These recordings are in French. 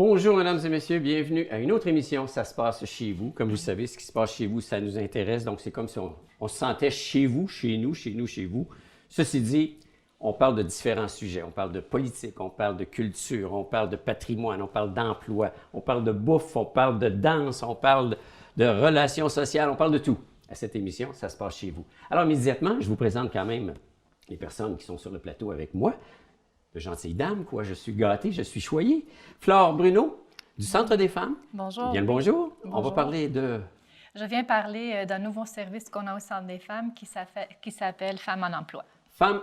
Bonjour, mesdames et messieurs, bienvenue à une autre émission. Ça se passe chez vous. Comme vous savez, ce qui se passe chez vous, ça nous intéresse. Donc, c'est comme si on se sentait chez vous, chez nous, chez nous, chez vous. Ceci dit, on parle de différents sujets. On parle de politique, on parle de culture, on parle de patrimoine, on parle d'emploi, on parle de bouffe, on parle de danse, on parle de relations sociales, on parle de tout. À cette émission, ça se passe chez vous. Alors, immédiatement, je vous présente quand même les personnes qui sont sur le plateau avec moi. De gentilles dames, quoi. Je suis gâté, je suis choyé. Flore Bruno, du Centre des femmes. Bonjour. Bien le bonjour. On va parler de... Je viens parler d'un nouveau service qu'on a au Centre des femmes qui s'appelle Femmes en emploi. Femmes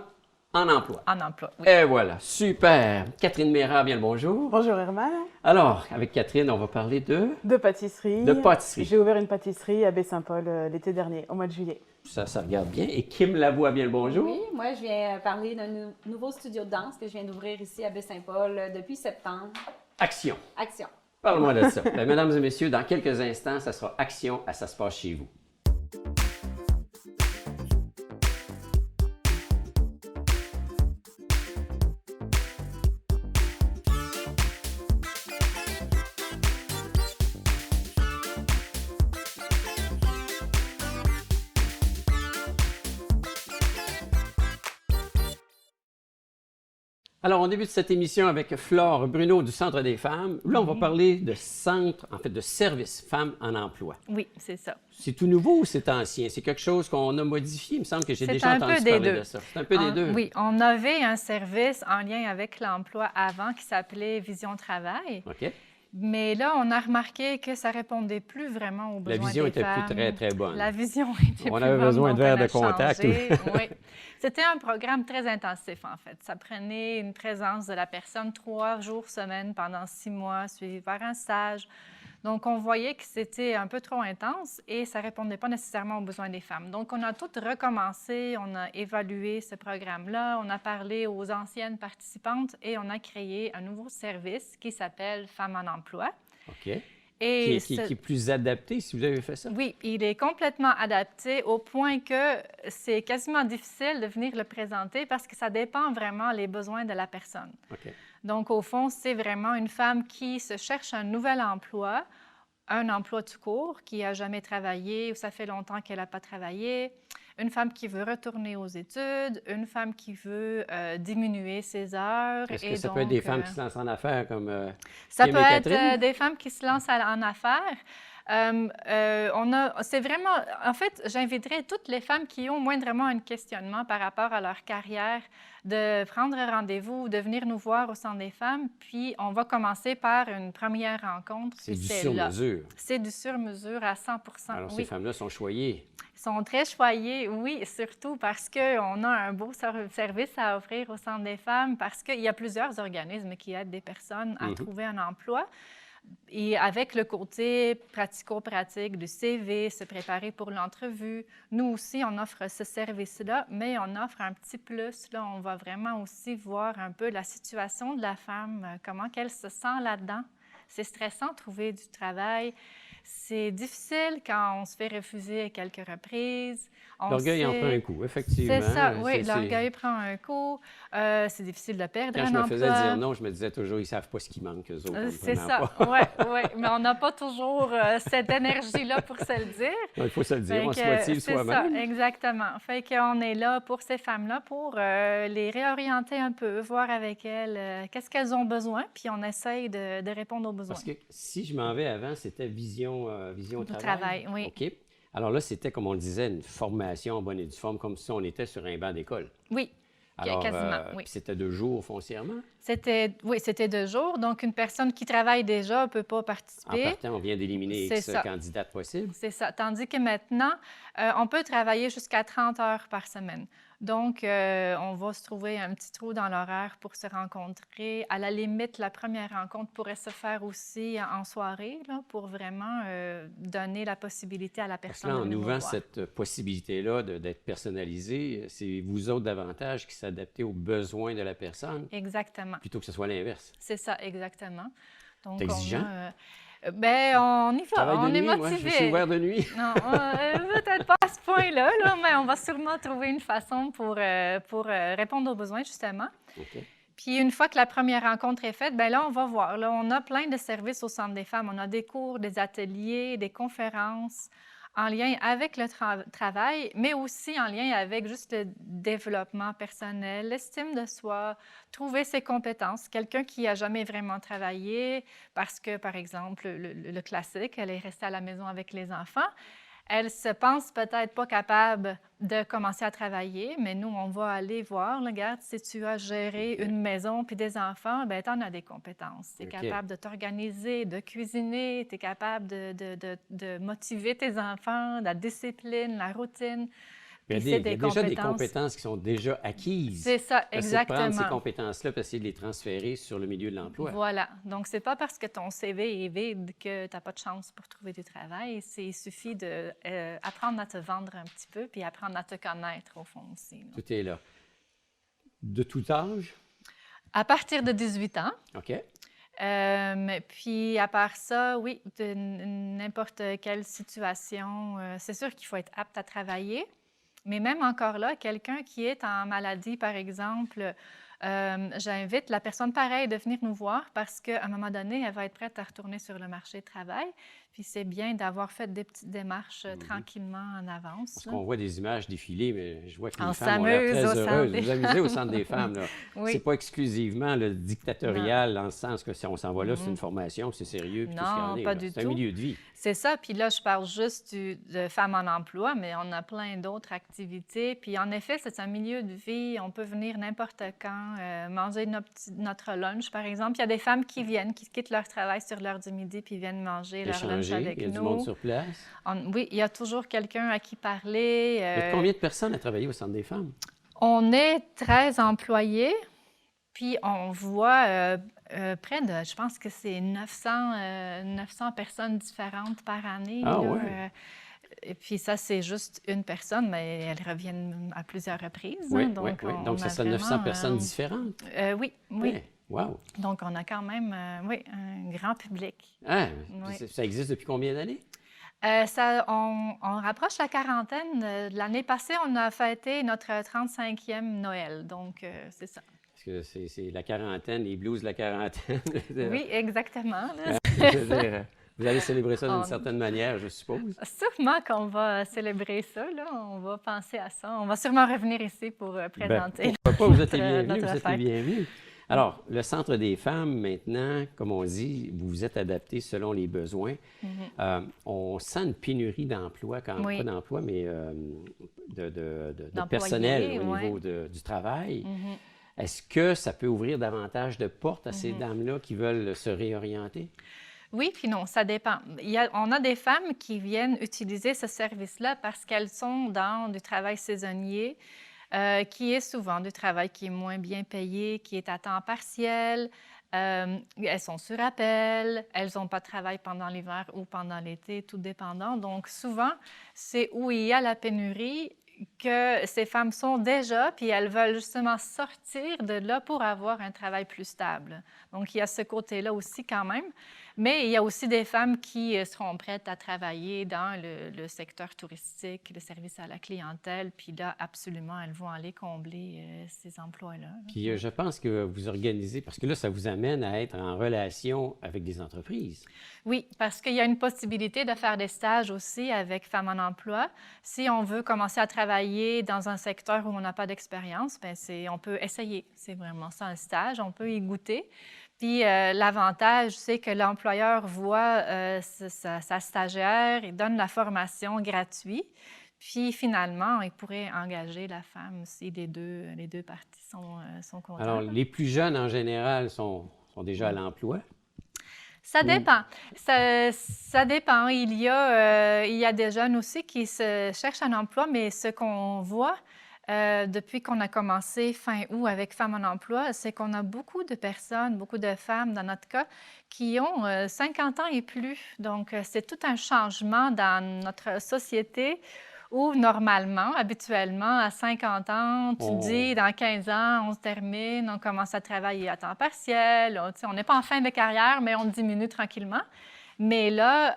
en emploi. En emploi, oui. Et voilà, super. Catherine Mérard, bien le bonjour. Bonjour Herman. Alors, avec Catherine, on va parler de... De pâtisserie. De pâtisserie. J'ai ouvert une pâtisserie à Baie-Saint-Paul l'été dernier, au mois de juillet. Ça regarde bien. Et Kim Lavoie, bien le bonjour. Oui, moi, je viens parler d'un nouveau studio de danse que je viens d'ouvrir ici à Baie-Saint-Paul depuis septembre. Action. Action. Parle-moi de ça. Bien, mesdames et messieurs, dans quelques instants, ça sera Action à Ça se passe chez vous. Alors, on débute cette émission avec Flore Bruno du Centre des femmes. Là, on va parler de de service femmes en emploi. Oui, c'est ça. C'est tout nouveau ou c'est ancien? C'est quelque chose qu'on a modifié? Il me semble que j'ai déjà entendu parler de ça. C'est un peu des deux. Oui, on avait un service en lien avec l'emploi avant qui s'appelait Vision Travail. OK. Mais là, on a remarqué que ça répondait plus vraiment aux besoins des femmes. La vision était plus très, très bonne. La vision était plus bonne. On avait besoin de verres de contact. Oui. C'était un programme très intensif, en fait. Ça prenait une présence de la personne 3 jours semaine pendant 6 mois, suivi par un stage. Donc, on voyait que c'était un peu trop intense et ça ne répondait pas nécessairement aux besoins des femmes. Donc, on a tout recommencé, on a évalué ce programme-là, on a parlé aux anciennes participantes et on a créé un nouveau service qui s'appelle Femmes en emploi. OK. Et qui est plus adapté, si vous avez fait ça? Oui, il est complètement adapté au point que c'est quasiment difficile de venir le présenter parce que ça dépend vraiment des besoins de la personne. OK. Donc, au fond, c'est vraiment une femme qui se cherche un nouvel emploi, un emploi tout court, qui n'a jamais travaillé ou ça fait longtemps qu'elle n'a pas travaillé, une femme qui veut retourner aux études, une femme qui veut diminuer ses heures. Est-ce que ça peut être des femmes qui se lancent en affaires comme ça Kim peut et être Catherine? des femmes qui se lancent en affaires. C'est vraiment, en fait, j'inviterais toutes les femmes qui ont moindrement un questionnement par rapport à leur carrière de prendre rendez-vous, de venir nous voir au Centre des femmes. Puis, on va commencer par une première rencontre. C'est du sur-mesure. C'est du sur-mesure à 100 Alors, oui. ces femmes-là sont choyées. Ils sont très choyées, oui, surtout parce qu'on a un beau service à offrir au Centre des femmes, parce qu'il y a plusieurs organismes qui aident des personnes à trouver un emploi. Et avec le côté pratico-pratique du CV, se préparer pour l'entrevue, nous aussi, on offre ce service-là, mais on offre un petit plus. Là, on va vraiment aussi voir un peu la situation de la femme, comment qu'elle se sent là-dedans. C'est stressant de trouver du travail. C'est difficile quand on se fait refuser à quelques reprises. L'orgueil en prend un coup, effectivement. C'est ça, oui, l'orgueil prend un coup. C'est difficile de perdre un emploi. Quand je me faisais dire non, je me disais toujours, ils ne savent pas ce qui manque, eux autres. C'est ça, oui, mais on n'a pas toujours cette énergie-là pour se le dire. Non, il faut se le dire, on se motive soi-même. C'est ça, exactement. Fait qu'on est là pour ces femmes-là, pour les réorienter un peu, voir avec elles qu'est-ce qu'elles ont besoin, puis on essaye de répondre aux besoins. Parce que si je m'en vais avant, c'était vision travail. Oui. OK. Alors là, c'était, comme on le disait, une formation en bonne et due forme, comme si on était sur un banc d'école. Oui, alors, quasiment, oui. Puis c'était 2 jours foncièrement? C'était 2 jours. Donc, une personne qui travaille déjà ne peut pas participer. En partant, on vient d'éliminer X candidates possibles. C'est ça. Tandis que maintenant, on peut travailler jusqu'à 30 heures par semaine. Donc, on va se trouver un petit trou dans l'horaire pour se rencontrer. À la limite, la première rencontre pourrait se faire aussi en soirée, là, pour vraiment donner la possibilité à la personne Parce que là, de en nous ouvrant voir. cette possibilité-là d'être personnalisé, c'est vous autres davantage qui s'adaptez aux besoins de la personne. Exactement. Plutôt que ce soit l'inverse. C'est ça, exactement. Donc, c'est exigeant? On y va, on est motivé. Ouais, je suis ouvert de nuit. Non, peut-être pas à ce point-là, là, mais on va sûrement trouver une façon pour répondre aux besoins, justement. OK. Puis une fois que la première rencontre est faite, bien là, on va voir. Là, on a plein de services au Centre des femmes. On a des cours, des ateliers, des conférences en lien avec le travail, mais aussi en lien avec juste le développement personnel, l'estime de soi, trouver ses compétences. Quelqu'un qui n'a jamais vraiment travaillé parce que, par exemple, le classique, elle est restée à la maison avec les enfants. Elle se pense peut-être pas capable de commencer à travailler, mais nous, on va aller voir. Regarde, si tu as géré une maison puis des enfants, bien, tu en as des compétences. Tu es capable de t'organiser, de cuisiner, tu es capable de motiver tes enfants, la discipline, la routine. Il y a déjà des compétences qui sont déjà acquises. C'est ça, exactement. C'est prendre ces compétences-là pour essayer de les transférer sur le milieu de l'emploi. Voilà. Donc, c'est pas parce que ton CV est vide que tu n'as pas de chance pour trouver du travail. Il suffit d'apprendre à te vendre un petit peu puis apprendre à te connaître, au fond aussi. Là. Tout est là. De tout âge? À partir de 18 ans. OK. Puis, à part ça, oui, de n'importe quelle situation, c'est sûr qu'il faut être apte à travailler. Mais même encore là, quelqu'un qui est en maladie, par exemple, j'invite la personne pareille de venir nous voir parce qu'à un moment donné, elle va être prête à retourner sur le marché du travail. Puis c'est bien d'avoir fait des petites démarches tranquillement en avance. Parce qu'on voit des images défiler, mais je vois que les On femmes ont l'air très s'amuse au heureuses. Centre Vous amusez au Centre des femmes. Là. Oui. C'est pas exclusivement le dictatorial dans le sens que si on s'en va là, c'est une formation, puis c'est sérieux, puis tout ce qu'il y en Non, est, pas là. du C'est un tout. milieu de vie. C'est ça. Puis là, je parle juste de femmes en emploi, mais on a plein d'autres activités. Puis en effet, c'est un milieu de vie. On peut venir n'importe quand, manger notre lunch, par exemple. Il y a des femmes qui viennent, qui quittent leur travail sur l'heure du midi, puis viennent manger leur lunch avec il y a nous. du monde sur place. Oui, il y a toujours quelqu'un à qui parler. Il y a combien de personnes à travailler au Centre des femmes? On est 13 employés, puis on voit près de, je pense que c'est 900 personnes différentes par année. Ah là. oui? Et puis ça, c'est juste une personne, mais elles reviennent à plusieurs reprises. Oui, hein, donc, oui. Donc, ça a serait 900 vraiment, personnes différentes? Oui, oui. Ouais. Wow! Donc, on a quand même un grand public. Ah, Oui. ça existe depuis combien d'années? On rapproche la quarantaine. L'année passée, on a fêté notre 35e Noël. Donc, c'est ça. Parce que c'est la quarantaine, les blues de la quarantaine. Oui, exactement. Là. Je veux dire, vous allez célébrer ça d'une certaine manière, je suppose. Sûrement qu'on va célébrer ça. Là. On va penser à ça. On va sûrement revenir ici pour présenter. Pourquoi pas? Vous êtes les bienvenus. notre Vous êtes les fête. bienvenus. Alors, le Centre des femmes, maintenant, comme on dit, vous vous êtes adapté selon les besoins. On sent une pénurie d'emplois, pas d'emploi, mais de personnel au niveau du travail. Est-ce que ça peut ouvrir davantage de portes à ces dames-là qui veulent se réorienter? Oui, puis non, ça dépend. On a des femmes qui viennent utiliser ce service-là parce qu'elles sont dans du travail saisonnier, qui est souvent du travail qui est moins bien payé, qui est à temps partiel. Elles sont sur appel, elles n'ont pas de travail pendant l'hiver ou pendant l'été, tout dépendant. Donc, souvent, c'est où il y a la pénurie que ces femmes sont déjà, puis elles veulent justement sortir de là pour avoir un travail plus stable. Donc, il y a ce côté-là aussi quand même. Mais il y a aussi des femmes qui seront prêtes à travailler dans le secteur touristique, le service à la clientèle, puis là, absolument, elles vont aller combler ces emplois-là. Puis je pense que vous organisez, parce que là, ça vous amène à être en relation avec des entreprises. Oui, parce qu'il y a une possibilité de faire des stages aussi avec Femmes en emploi. Si on veut commencer à travailler dans un secteur où on n'a pas d'expérience, bien, on peut essayer. C'est vraiment ça, un stage. On peut y goûter. Puis l'avantage, c'est que l'employeur voit sa stagiaire et donne la formation gratuite. Puis finalement, il pourrait engager la femme si les deux parties sont contentes. Alors, les plus jeunes, en général, sont déjà à l'emploi? Ça dépend. Ça dépend. Il y a des jeunes aussi qui cherchent un emploi, mais ce qu'on voit depuis qu'on a commencé fin août avec Femmes en emploi, c'est qu'on a beaucoup de personnes, beaucoup de femmes dans notre cas, qui ont 50 ans et plus. Donc, c'est tout un changement dans notre société où normalement, habituellement, à 50 ans, tu dis dans 15 ans, on se termine, on commence à travailler à temps partiel. On n'est pas en fin de carrière, mais on diminue tranquillement. Mais là,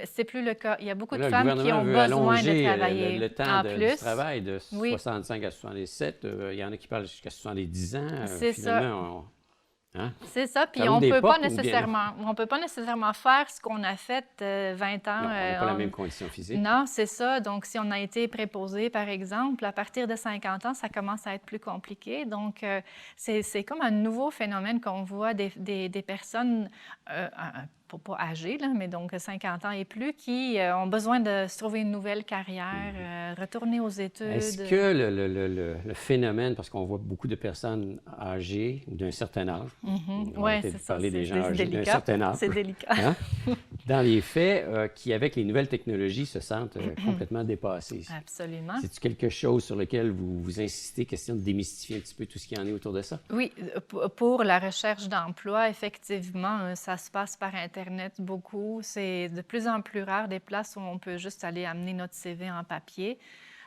c'est plus le cas. Il y a beaucoup de Là, le femmes qui gouvernement ont veut besoin allonger de travailler. le temps En du plus, travail de oui. 65 à 67. Il y en a qui parlent jusqu'à 70 ans. C'est finalement, hein? C'est ça, puis Ça on ouvre des peut portes ou bien on peut pas nécessairement faire ce qu'on a fait 20 ans. Non, on n'a pas la même condition physique. Non, c'est ça. Donc, si on a été préposé, par exemple, à partir de 50 ans, ça commence à être plus compliqué. Donc, c'est comme un nouveau phénomène qu'on voit des personnes, pas âgées, là, mais donc 50 ans et plus, qui ont besoin de se trouver une nouvelle carrière, retourner aux études. Est-ce que le phénomène, parce qu'on voit beaucoup de personnes âgées ou d'un certain âge, on va Oui, peut-être c'est ça. parler des gens C'est âgés d'un délicat. certain âge, C'est délicat. hein? Dans les faits, qui, avec les nouvelles technologies, se sentent complètement dépassés. Absolument. C'est-tu quelque chose sur lequel vous insistez, question de démystifier un petit peu tout ce qu'il y en est autour de ça? Oui, pour la recherche d'emploi, effectivement, ça se passe par Internet beaucoup. C'est de plus en plus rare des places où on peut juste aller amener notre CV en papier.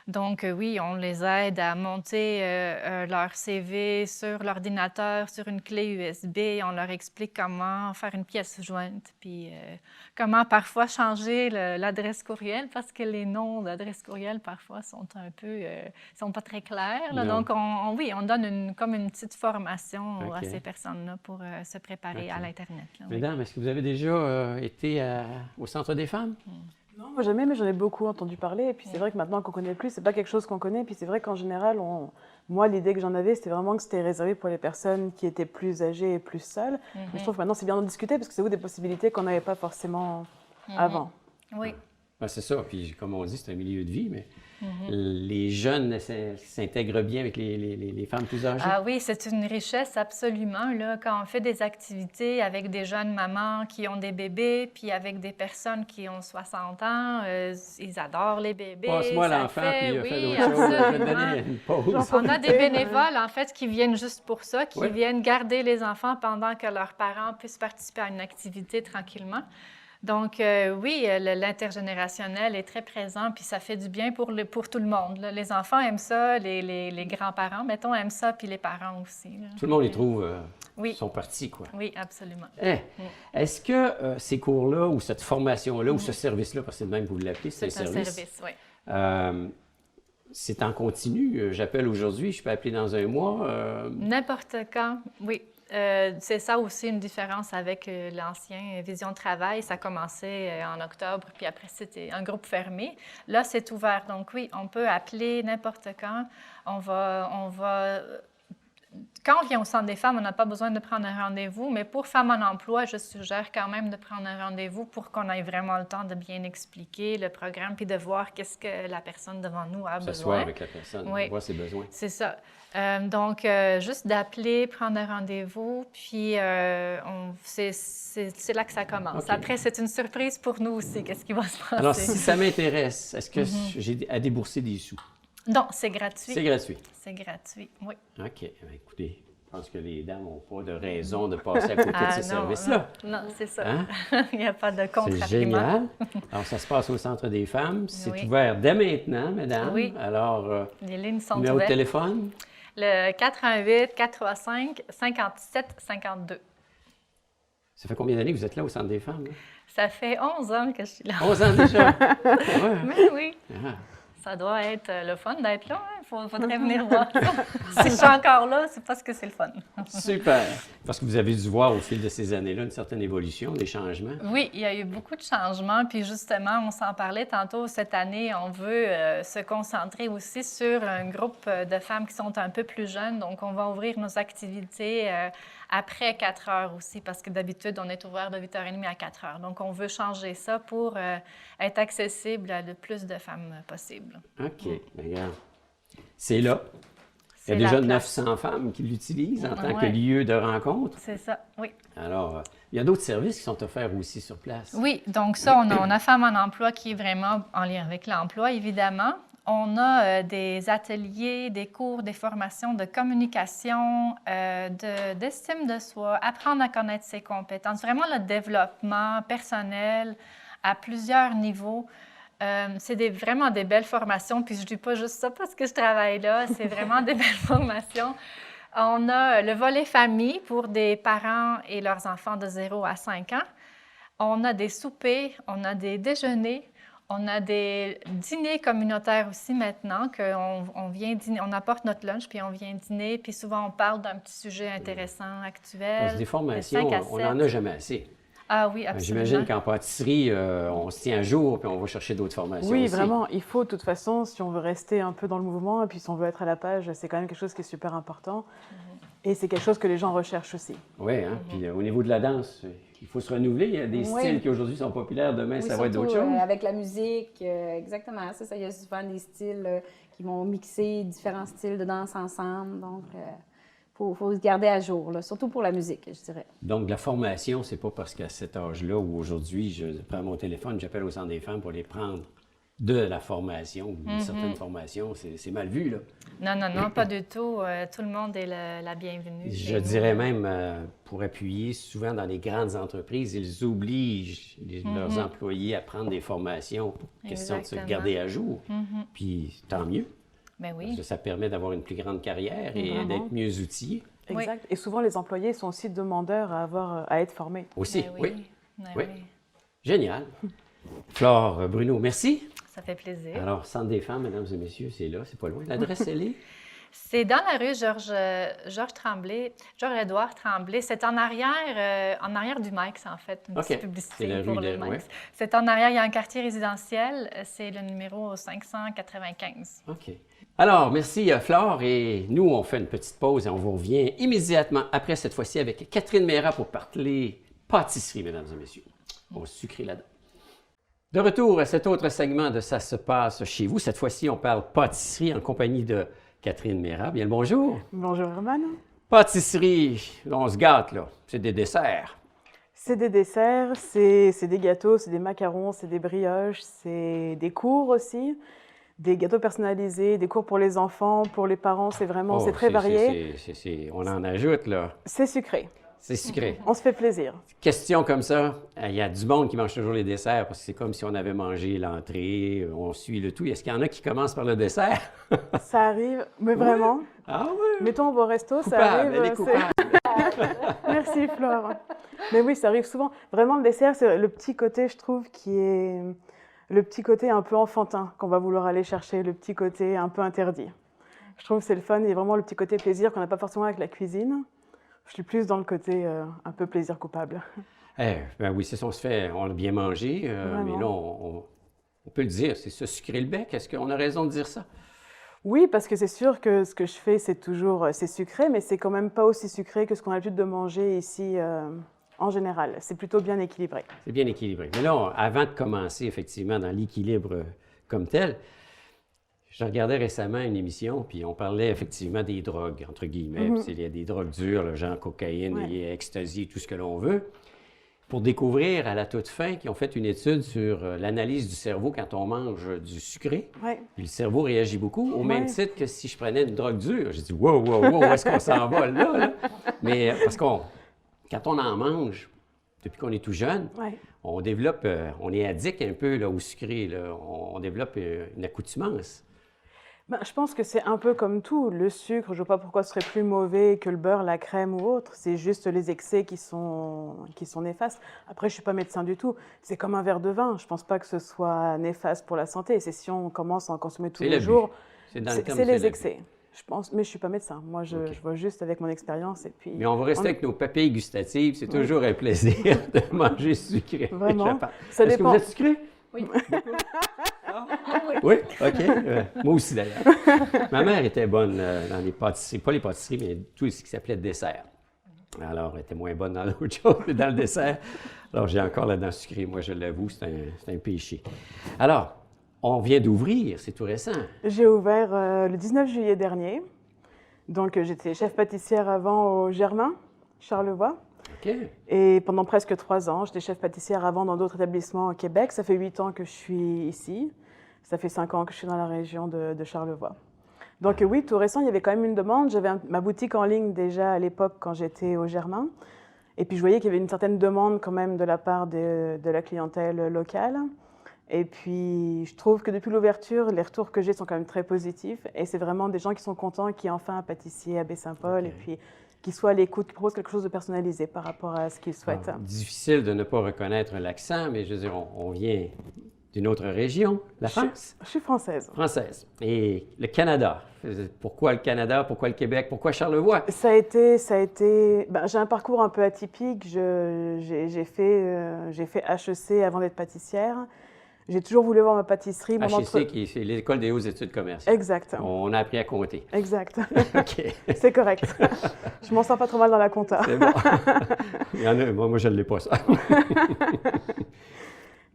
Donc, oui, on les aide à monter leur CV sur l'ordinateur, sur une clé USB. On leur explique comment faire une pièce jointe, puis comment parfois changer l'adresse courriel, parce que les noms d'adresse courriel, parfois, sont un peu... sont pas très clairs. Là. Donc, on donne comme une petite formation à ces personnes-là pour se préparer à l'Internet. Là, Mesdames, est-ce que vous avez déjà été au Centre des femmes? Non, moi jamais, mais j'en ai beaucoup entendu parler. Et puis c'est vrai que maintenant qu'on connaît plus, c'est pas quelque chose qu'on connaît. Et puis c'est vrai qu'en général, moi, l'idée que j'en avais, c'était vraiment que c'était réservé pour les personnes qui étaient plus âgées et plus seules. Mais je trouve que maintenant, c'est bien d'en discuter parce que c'est vous des possibilités qu'on n'avait pas forcément avant. Oui. Ben, c'est ça. Puis, comme on dit, c'est un milieu de vie, mais les jeunes s'intègrent bien avec les femmes plus âgées. Ah oui, c'est une richesse absolument. Là. Quand on fait des activités avec des jeunes mamans qui ont des bébés, puis avec des personnes qui ont 60 ans, ils adorent les bébés. Passe-moi ça l'enfant, fait- puis oui, fait d'autres choses. Je vais te absolument. donner une pause. On a des bénévoles, en fait, qui viennent juste pour ça, qui Oui. viennent garder les enfants pendant que leurs parents puissent participer à une activité tranquillement. Donc, oui, l'intergénérationnel est très présent, puis ça fait du bien pour tout le monde. Là. Les enfants aiment ça, les grands-parents, mettons, aiment ça, puis les parents aussi. Là. Tout le monde y trouve Oui. son parti, quoi. Oui, absolument. Est-ce que ces cours-là, ou cette formation-là, ou ce service-là, parce que c'est le même que vous l'appelez, c'est C'est un un service, service, oui. c'est en continu. J'appelle aujourd'hui, je peux appeler dans un mois. N'importe quand, oui. C'est ça aussi une différence avec l'ancien Vision de travail. Ça commençait en octobre, puis après, c'était un groupe fermé. Là, c'est ouvert. Donc, oui, on peut appeler n'importe quand. On va... Quand on vient au Centre des femmes, on n'a pas besoin de prendre un rendez-vous, mais pour Femmes en emploi, je suggère quand même de prendre un rendez-vous pour qu'on ait vraiment le temps de bien expliquer le programme puis de voir qu'est-ce que la personne devant nous a besoin. S'asseoir avec la personne, Oui. voir ses besoins. C'est ça. Donc, juste d'appeler, prendre un rendez-vous, puis c'est là que ça commence. OK. Après, c'est une surprise pour nous aussi, qu'est-ce qui va se passer. Alors, si ça m'intéresse, est-ce que j'ai à débourser des sous? Non, c'est gratuit. C'est gratuit. C'est gratuit, oui. OK. Ben, écoutez, je pense que les dames n'ont pas de raison de passer à côté de ces services-là. Non, c'est ça. Hein? Il n'y a pas de contre-argument. C'est génial. Alors, ça se passe au Centre des femmes. C'est Oui. ouvert dès maintenant, mesdames. Oui. Alors, Les lignes sont numéro de ouvertes. téléphone? Le 418 435 57 52. Ça fait combien d'années que vous êtes là au Centre des femmes? Là? Ça fait 11 ans que je suis là. 11 ans déjà? Ouais. Mais oui. Ah. Ça doit être le fun d'être là. Il faudrait venir voir ça. Si je suis encore là, c'est parce que c'est le fun. Super. Parce que vous avez dû voir au fil de ces années-là une certaine évolution, des changements. Oui, il y a eu beaucoup de changements. Puis justement, on s'en parlait tantôt cette année. On veut se concentrer aussi sur un groupe de femmes qui sont un peu plus jeunes. Donc, on va ouvrir nos activités après 4 heures aussi, parce que d'habitude, on est ouvert de 8h30 à 4 heures. Donc, on veut changer ça pour être accessible à le plus de femmes possible. OK. Bien, regarde. C'est là. Il y a C'est déjà la place. 900 femmes qui l'utilisent en tant que Ouais. lieu de rencontre. C'est ça, oui. Alors, il y a d'autres services qui sont offerts aussi sur place. Oui, donc ça, on a Femmes en emploi qui est vraiment en lien avec l'emploi, évidemment. On a des ateliers, des cours, des formations de communication, d'estime de soi, apprendre à connaître ses compétences, vraiment le développement personnel à plusieurs niveaux. C'est vraiment des belles formations, puis je ne dis pas juste ça parce que je travaille là, c'est vraiment des belles formations. On a le volet famille pour des parents et leurs enfants de 0 à 5 ans. On a des soupers, on a des déjeuners, on a des dîners communautaires aussi maintenant, on vient dîner, on apporte notre lunch, puis on vient dîner, puis souvent on parle d'un petit sujet intéressant, actuel. Des formations, on n'en a jamais assez. Ah oui, absolument. J'imagine qu'en pâtisserie, on se tient à jour, puis on va chercher d'autres formations Oui, aussi. vraiment. Il faut, de toute façon, si on veut rester un peu dans le mouvement, et puis si on veut être à la page, c'est quand même quelque chose qui est super important. Et c'est quelque chose que les gens recherchent aussi. Oui, hein? Puis au niveau de la danse, il faut se renouveler. Il y a des styles qui aujourd'hui sont populaires, demain, ça va être d'autres choses. Avec la musique, exactement. Ça, il y a souvent des styles qui vont mixer différents styles de danse ensemble. Donc, faut se garder à jour, là, surtout pour la musique, je dirais. Donc, la formation, c'est pas parce qu'à cet âge-là ou aujourd'hui, je prends mon téléphone, j'appelle au Centre des femmes pour les prendre de la formation, une certaine formation, c'est mal vu, là. Non, pas du tout. Tout le monde est la bienvenue. Je dirais même, pour appuyer, souvent dans les grandes entreprises, ils obligent leurs employés à prendre des formations pour question de se garder à jour. Puis tant mieux. Ben oui. Parce que ça permet d'avoir une plus grande carrière et d'être mieux outillé. Exact. Et souvent, les employés sont aussi demandeurs à être formés. Aussi, Ben oui. Ben Oui. Génial. Flore, Bruno, merci. Ça fait plaisir. Alors, Centre des femmes, mesdames et messieurs, c'est là, c'est pas loin. L'adresse, elle est? C'est dans la rue Georges-Édouard Tremblay. C'est en arrière du Mike's, en fait, une petite publicité c'est la pour rue le Mike's. C'est en arrière, il y a un quartier résidentiel, c'est le numéro 595. OK. Alors, merci Flore, et nous, on fait une petite pause et on vous revient immédiatement après, cette fois-ci, avec Catherine Méra pour parler pâtisserie, mesdames et messieurs. On va sucrer là-dedans. De retour à cet autre segment de Ça se passe chez vous. Cette fois-ci, on parle pâtisserie en compagnie de Catherine Méra. Bien le bonjour. Bonjour, Herman. Pâtisserie, on se gâte, là. C'est des desserts. C'est des desserts, c'est des gâteaux, c'est des macarons, c'est des brioches, c'est des cours aussi, des gâteaux personnalisés, des cours pour les enfants, pour les parents, c'est vraiment, c'est très varié. On en ajoute, là. C'est sucré. C'est sucré. On se fait plaisir. Question comme ça, il y a du monde qui mange toujours les desserts parce que c'est comme si on avait mangé l'entrée, on suit le tout. Est-ce qu'il y en a qui commencent par le dessert? Ça arrive, mais vraiment. Ah oui? Mettons au resto, Coupable, ça arrive. elle est coupable. Merci Flore. Mais oui, ça arrive souvent. Vraiment, le dessert, c'est le petit côté, je trouve, qui est le petit côté un peu enfantin qu'on va vouloir aller chercher, le petit côté un peu interdit. Je trouve que c'est le fun et vraiment le petit côté plaisir qu'on n'a pas forcément avec la cuisine. Je suis plus dans le côté un peu plaisir coupable. Ben oui, c'est ça, on a bien mangé, mais là, on peut le dire, c'est se sucrer le bec. Est-ce qu'on a raison de dire ça? Oui, parce que c'est sûr que ce que je fais, c'est sucré, mais c'est quand même pas aussi sucré que ce qu'on a l'habitude de manger ici en général. C'est plutôt bien équilibré. C'est bien équilibré. Mais là, avant de commencer effectivement dans l'équilibre comme tel, je regardais récemment une émission, puis on parlait effectivement des drogues, entre guillemets. Puis il y a des drogues dures, là, genre cocaïne, et ecstasy, tout ce que l'on veut. Pour découvrir à la toute fin qu'ils ont fait une étude sur l'analyse du cerveau quand on mange du sucré. Ouais. Puis le cerveau réagit beaucoup, au même titre que si je prenais une drogue dure. J'ai dit, wow, où est-ce qu'on s'en va là? Mais parce quand on en mange, depuis qu'on est tout jeune, on développe, on est addict un peu là, au sucré. Là. On développe une accoutumance. Ben, je pense que c'est un peu comme tout. Le sucre, je ne vois pas pourquoi ce serait plus mauvais que le beurre, la crème ou autre. C'est juste les excès qui sont néfastes. Après, je ne suis pas médecin du tout. C'est comme un verre de vin. Je ne pense pas que ce soit néfaste pour la santé. C'est si on commence à en consommer tous les jours. C'est les excès. Je pense, mais je ne suis pas médecin. Moi, je vois juste avec mon expérience. Et puis, mais on va rester avec nos papilles gustatives. C'est toujours un plaisir de manger sucré. Vraiment. Est-ce que vous êtes sucré? Oui. Oui, OK. Moi aussi, d'ailleurs. Ma mère était bonne dans les pâtisseries, pas les pâtisseries, mais tout ce qui s'appelait dessert. Alors, elle était moins bonne dans l'autre chose, mais dans le dessert. Alors, j'ai encore la dent sucrée. Moi, je l'avoue, c'est un péché. Alors, on vient d'ouvrir, c'est tout récent. J'ai ouvert le 19 juillet dernier. Donc, j'étais chef pâtissière avant au Germain, Charlevoix. OK. Et pendant presque 3 ans, j'étais chef pâtissière avant dans d'autres établissements au Québec. Ça fait 8 ans que je suis ici. Ça fait 5 ans que je suis dans la région de Charlevoix. Donc oui, tout récent, il y avait quand même une demande. J'avais ma boutique en ligne déjà à l'époque quand j'étais au Germain. Et puis je voyais qu'il y avait une certaine demande quand même de la part de la clientèle locale. Et puis je trouve que depuis l'ouverture, les retours que j'ai sont quand même très positifs. Et c'est vraiment des gens qui sont contents qu'il y ait enfin un pâtissier à Baie-Saint-Paul. Okay. Et puis qui soit à l'écoute, qui propose quelque chose de personnalisé par rapport à ce qu'ils souhaitent. Difficile de ne pas reconnaître l'accent, mais je veux dire, on vient d'une autre région, la France. Je suis française. Française. Et le Canada. Pourquoi le Canada? Pourquoi le Québec? Pourquoi Charlevoix? Ça a été ben, j'ai un parcours un peu atypique. J'ai fait HEC avant d'être pâtissière. J'ai toujours voulu avoir ma pâtisserie. HEC, c'est l'École des hautes études commerciales. Exact. On a appris à compter. Exact. OK. C'est correct. Je m'en sors pas trop mal dans la compta. C'est bon. Il y en a, moi je ne l'ai pas, ça.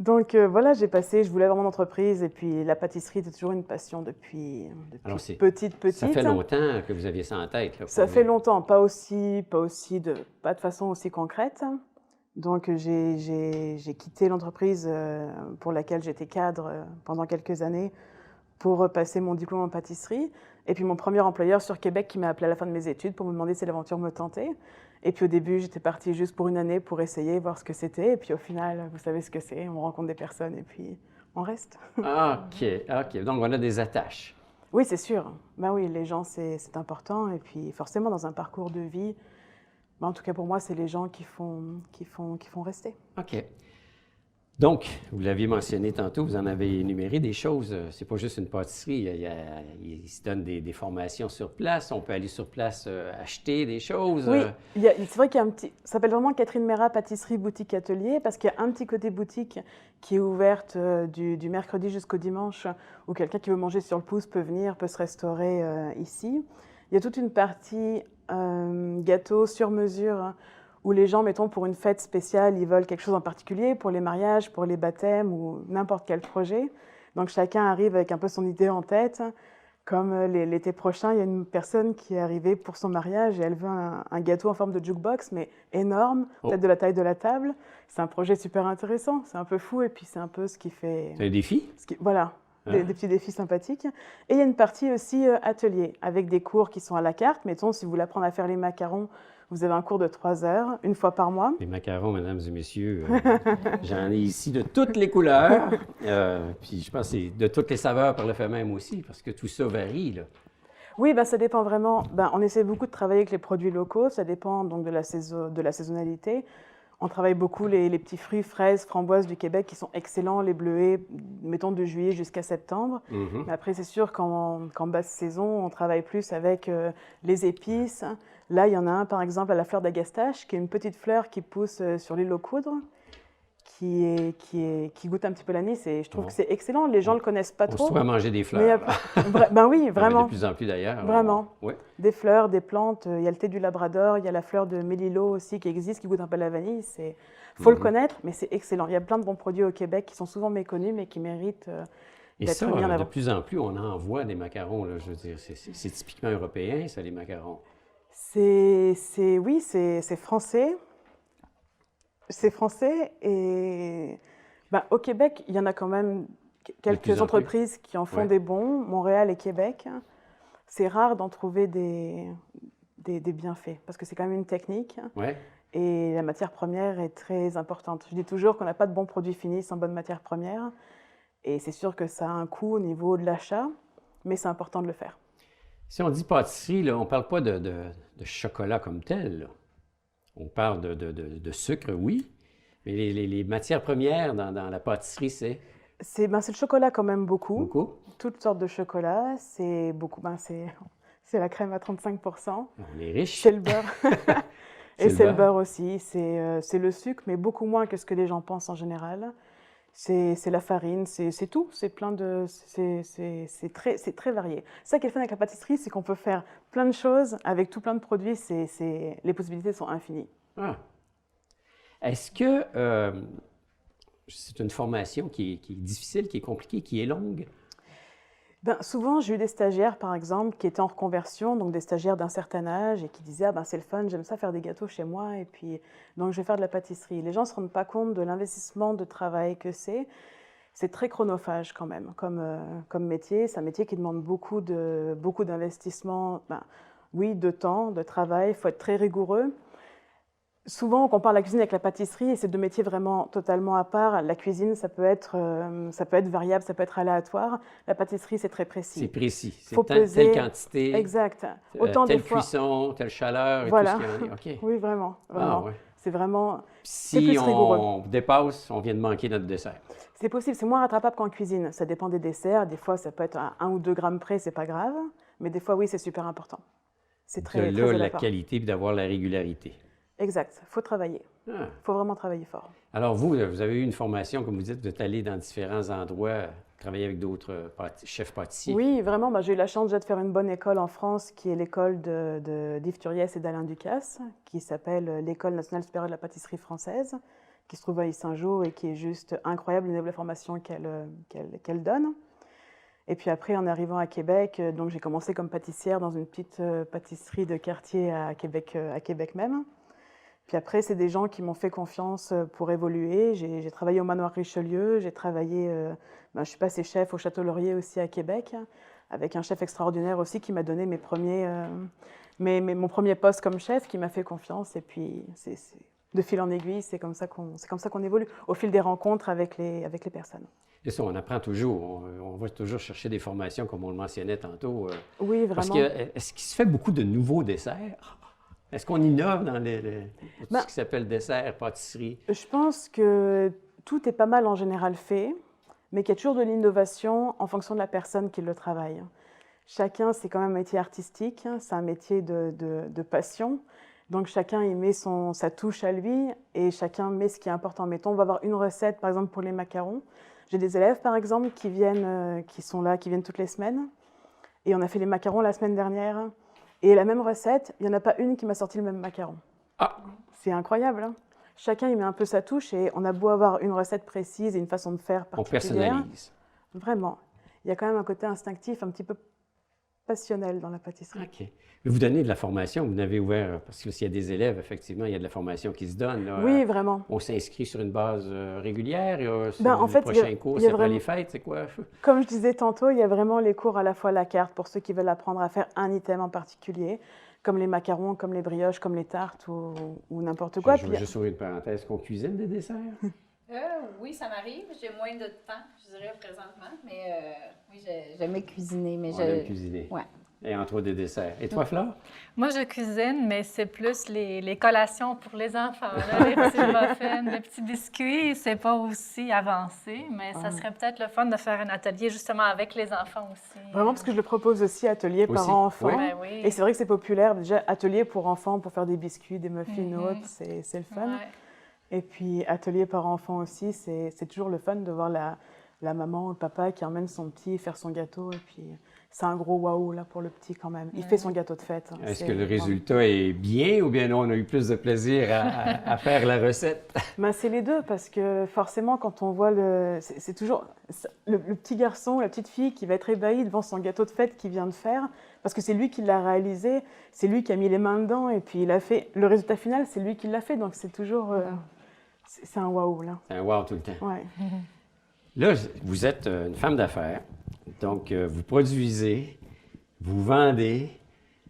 Donc voilà, je voulais avoir mon entreprise et puis la pâtisserie était toujours une passion depuis Alors, petite. Ça fait longtemps que vous aviez ça en tête. Là, ça fait longtemps, pas de façon aussi concrète. Donc j'ai quitté l'entreprise pour laquelle j'étais cadre pendant quelques années pour passer mon diplôme en pâtisserie. Et puis mon premier employeur sur Québec qui m'a appelé à la fin de mes études pour me demander si l'aventure me tentait. Et puis au début, j'étais partie juste pour une année pour essayer, voir ce que c'était. Et puis au final, vous savez ce que c'est, on rencontre des personnes et puis on reste. OK. Donc on a des attaches. Oui, c'est sûr. Ben oui, les gens, c'est important. Et puis forcément, dans un parcours de vie, ben, en tout cas pour moi, c'est les gens qui font rester. OK. Donc, vous l'aviez mentionné tantôt, vous en avez énuméré des choses. C'est pas juste une pâtisserie. Il se donne des formations sur place. On peut aller sur place acheter des choses. Oui, c'est vrai qu'il y a un petit... Ça s'appelle vraiment Catherine Mera Pâtisserie Boutique Atelier parce qu'il y a un petit côté boutique qui est ouverte du mercredi jusqu'au dimanche où quelqu'un qui veut manger sur le pouce peut venir, peut se restaurer ici. Il y a toute une partie gâteau sur mesure où les gens, mettons, pour une fête spéciale, ils veulent quelque chose en particulier, pour les mariages, pour les baptêmes ou n'importe quel projet. Donc chacun arrive avec un peu son idée en tête. Comme l'été prochain, il y a une personne qui est arrivée pour son mariage et elle veut un gâteau en forme de jukebox, mais énorme, peut-être de la taille de la table. C'est un projet super intéressant, c'est un peu fou et puis c'est un peu ce qui fait... C'est un défi? Voilà, des petits défis sympathiques. Et il y a une partie aussi atelier, avec des cours qui sont à la carte. Mettons, si vous voulez apprendre à faire les macarons, vous avez un cours de 3 heures, une fois par mois. Les macarons, mesdames et messieurs, j'en ai ici de toutes les couleurs. Puis je pense que c'est de toutes les saveurs par le fait même aussi, parce que tout ça varie, là. Oui, ça dépend vraiment. On essaie beaucoup de travailler avec les produits locaux. Ça dépend donc de la saisonnalité. On travaille beaucoup les petits fruits, fraises, framboises du Québec qui sont excellents, les bleuets, mettons de juillet jusqu'à septembre. Mm-hmm. Mais après, c'est sûr qu'en basse saison, on travaille plus avec les épices. Là, il y en a un, par exemple, à la fleur d'agastache, qui est une petite fleur qui pousse sur l'île aux coudres, qui goûte un petit peu l'anis. Et je trouve que c'est excellent. Les gens ne le connaissent pas trop. On se trouve à manger des fleurs. Ben oui, vraiment. De plus en plus d'ailleurs. Vraiment. Ouais. Des fleurs, des plantes. Il y a le thé du Labrador, il y a la fleur de mélilo aussi qui existe, qui goûte un peu la vanille. Il faut le connaître, mais c'est excellent. Il y a plein de bons produits au Québec qui sont souvent méconnus, mais qui méritent d'être mis en avant. De plus en plus, on en voit des macarons. Là, je veux dire, c'est typiquement européen, ça, les macarons. Oui, c'est français. C'est français et au Québec, il y en a quand même quelques entreprises qui en font des bons, Montréal et Québec. C'est rare d'en trouver des bienfaits parce que c'est quand même une technique et la matière première est très importante. Je dis toujours qu'on n'a pas de bons produits finis sans bonne matière première et c'est sûr que ça a un coût au niveau de l'achat, mais c'est important de le faire. Si on dit pâtisserie, là, on ne parle pas de chocolat comme tel, là. On parle de sucre, oui, mais les matières premières dans la pâtisserie, c'est? C'est le chocolat quand même beaucoup. Beaucoup? Toutes sortes de chocolat. C'est beaucoup. C'est la crème à 35%. On est riche. C'est le beurre. Et c'est le beurre aussi. C'est le sucre, mais beaucoup moins que ce que les gens pensent en général. C'est la farine, c'est tout. C'est plein de. C'est très varié. Ça qui est fun avec la pâtisserie, c'est qu'on peut faire plein de choses avec tout plein de produits. Les possibilités sont infinies. Ah. Est-ce que c'est une formation qui est difficile, qui est compliquée, qui est longue? Souvent, j'ai eu des stagiaires, par exemple, qui étaient en reconversion, donc des stagiaires d'un certain âge et qui disaient « Ah c'est le fun, j'aime ça faire des gâteaux chez moi, et puis donc je vais faire de la pâtisserie ». Les gens ne se rendent pas compte de l'investissement de travail que c'est. C'est très chronophage quand même, comme métier. C'est un métier qui demande beaucoup d'investissement, oui, de temps, de travail. Il faut être très rigoureux. Souvent, on compare la cuisine avec la pâtisserie et c'est deux métiers vraiment totalement à part. La cuisine, ça peut être variable, ça peut être aléatoire. La pâtisserie, c'est très précis. C'est précis. C'est Faut peser. telle quantité, Exact. Autant telle des fois. cuisson, telle chaleur, et Voilà. tout ce qu'il y en a. OK. Oui, vraiment. Vraiment. Ah, ouais. C'est vraiment. Si plus rigoureux. on dépasse, on vient de manquer notre dessert. C'est possible, c'est moins rattrapable qu'en cuisine. Ça dépend des desserts. Des fois, ça peut être à 1 ou 2 grammes près, c'est pas grave. Mais des fois, oui, c'est super important. C'est très, De très là, la aléatoire. qualité puis d'avoir la régularité. Exact. Il faut travailler. Il Ah. faut vraiment travailler fort. Alors, vous avez eu une formation, comme vous dites, vous êtes allé dans différents endroits, travailler avec d'autres chefs pâtissiers. Oui, vraiment. J'ai eu la chance déjà de faire une bonne école en France, qui est l'école d'Yves Turiès et d'Alain Ducasse, qui s'appelle l'École nationale supérieure de la pâtisserie française, qui se trouve à Yssingeaux et qui est juste incroyable, le niveau de formation qu'elle donne. Et puis après, en arrivant à Québec, donc j'ai commencé comme pâtissière dans une petite pâtisserie de quartier à Québec même. Puis après, c'est des gens qui m'ont fait confiance pour évoluer. J'ai travaillé au Manoir Richelieu, j'ai travaillé, je suis passée chef au Château Laurier aussi à Québec, avec un chef extraordinaire aussi qui m'a donné mon premier poste comme chef, qui m'a fait confiance. Et puis, de fil en aiguille, c'est comme ça qu'on évolue, au fil des rencontres avec les personnes. C'est ça, on apprend toujours. On va toujours chercher des formations, comme on le mentionnait tantôt. Oui, vraiment. Parce que, est-ce qu'il se fait beaucoup de nouveaux desserts? Est-ce qu'on innove dans tout ce qui s'appelle dessert, pâtisserie? Je pense que tout est pas mal en général fait, mais qu'il y a toujours de l'innovation en fonction de la personne qui le travaille. Chacun, c'est quand même un métier artistique, c'est un métier de passion. Donc chacun y met sa touche à lui et chacun met ce qui est important. Mettons, on va avoir une recette, par exemple, pour les macarons. J'ai des élèves, par exemple, qui viennent toutes les semaines. Et on a fait les macarons la semaine dernière. Et la même recette, il n'y en a pas une qui m'a sorti le même macaron. Ah! C'est incroyable, hein? Chacun y met un peu sa touche et on a beau avoir une recette précise et une façon de faire On particulière. personnalise. Vraiment. Il y a quand même un côté instinctif, un petit peu passionnel dans la pâtisserie. OK. Mais vous donnez de la formation, vous n'avez ouvert, parce que s'il y a des élèves, effectivement, il y a de la formation qui se donne. Là. Oui, vraiment. On s'inscrit sur une base régulière, sur En le fait, prochain cours, il y a après vraiment- les fêtes, c'est quoi? Comme je disais tantôt, il y a vraiment les cours à la fois à la carte pour ceux qui veulent apprendre à faire un item en particulier, comme les macarons, comme les brioches, comme les tartes ou n'importe quoi. Je veux juste ouvrir une parenthèse, qu'on cuisine des desserts? Oui, ça m'arrive. J'ai moins de temps, je dirais, présentement. Mais oui, j'aime cuisiner. Mais On aime cuisiner. Ouais. Et entre autres des desserts. Et toi, Flore? Moi, je cuisine, mais c'est plus les collations pour les enfants. Là, les petits muffins, les petits biscuits, c'est pas aussi avancé, mais ça serait peut-être le fun de faire un atelier justement avec les enfants aussi. Vraiment, parce que je le propose aussi, atelier Aussi, parents-enfants. oui. Ben oui. Et c'est vrai que c'est populaire. Déjà, atelier pour enfants, pour faire des biscuits, des muffins ou autres, c'est le fun. Ouais. Et puis, atelier parents-enfants aussi, c'est toujours le fun de voir la maman ou le papa qui emmène son petit faire son gâteau. Et puis, c'est un gros waouh là pour le petit quand même. Il fait son gâteau de fête. Hein. Est-ce que le résultat est bien ou bien non, on a eu plus de plaisir à faire la recette? Ben, c'est les deux, parce que forcément, quand on voit c'est toujours le petit garçon, la petite fille qui va être ébahi devant son gâteau de fête qu'il vient de faire, parce que c'est lui qui l'a réalisé, c'est lui qui a mis les mains dedans, et puis il a fait. Le résultat final, c'est lui qui l'a fait, donc c'est toujours. C'est un waouh, là. C'est un wow tout le temps. Ouais. Là, vous êtes une femme d'affaires, donc vous produisez, vous vendez,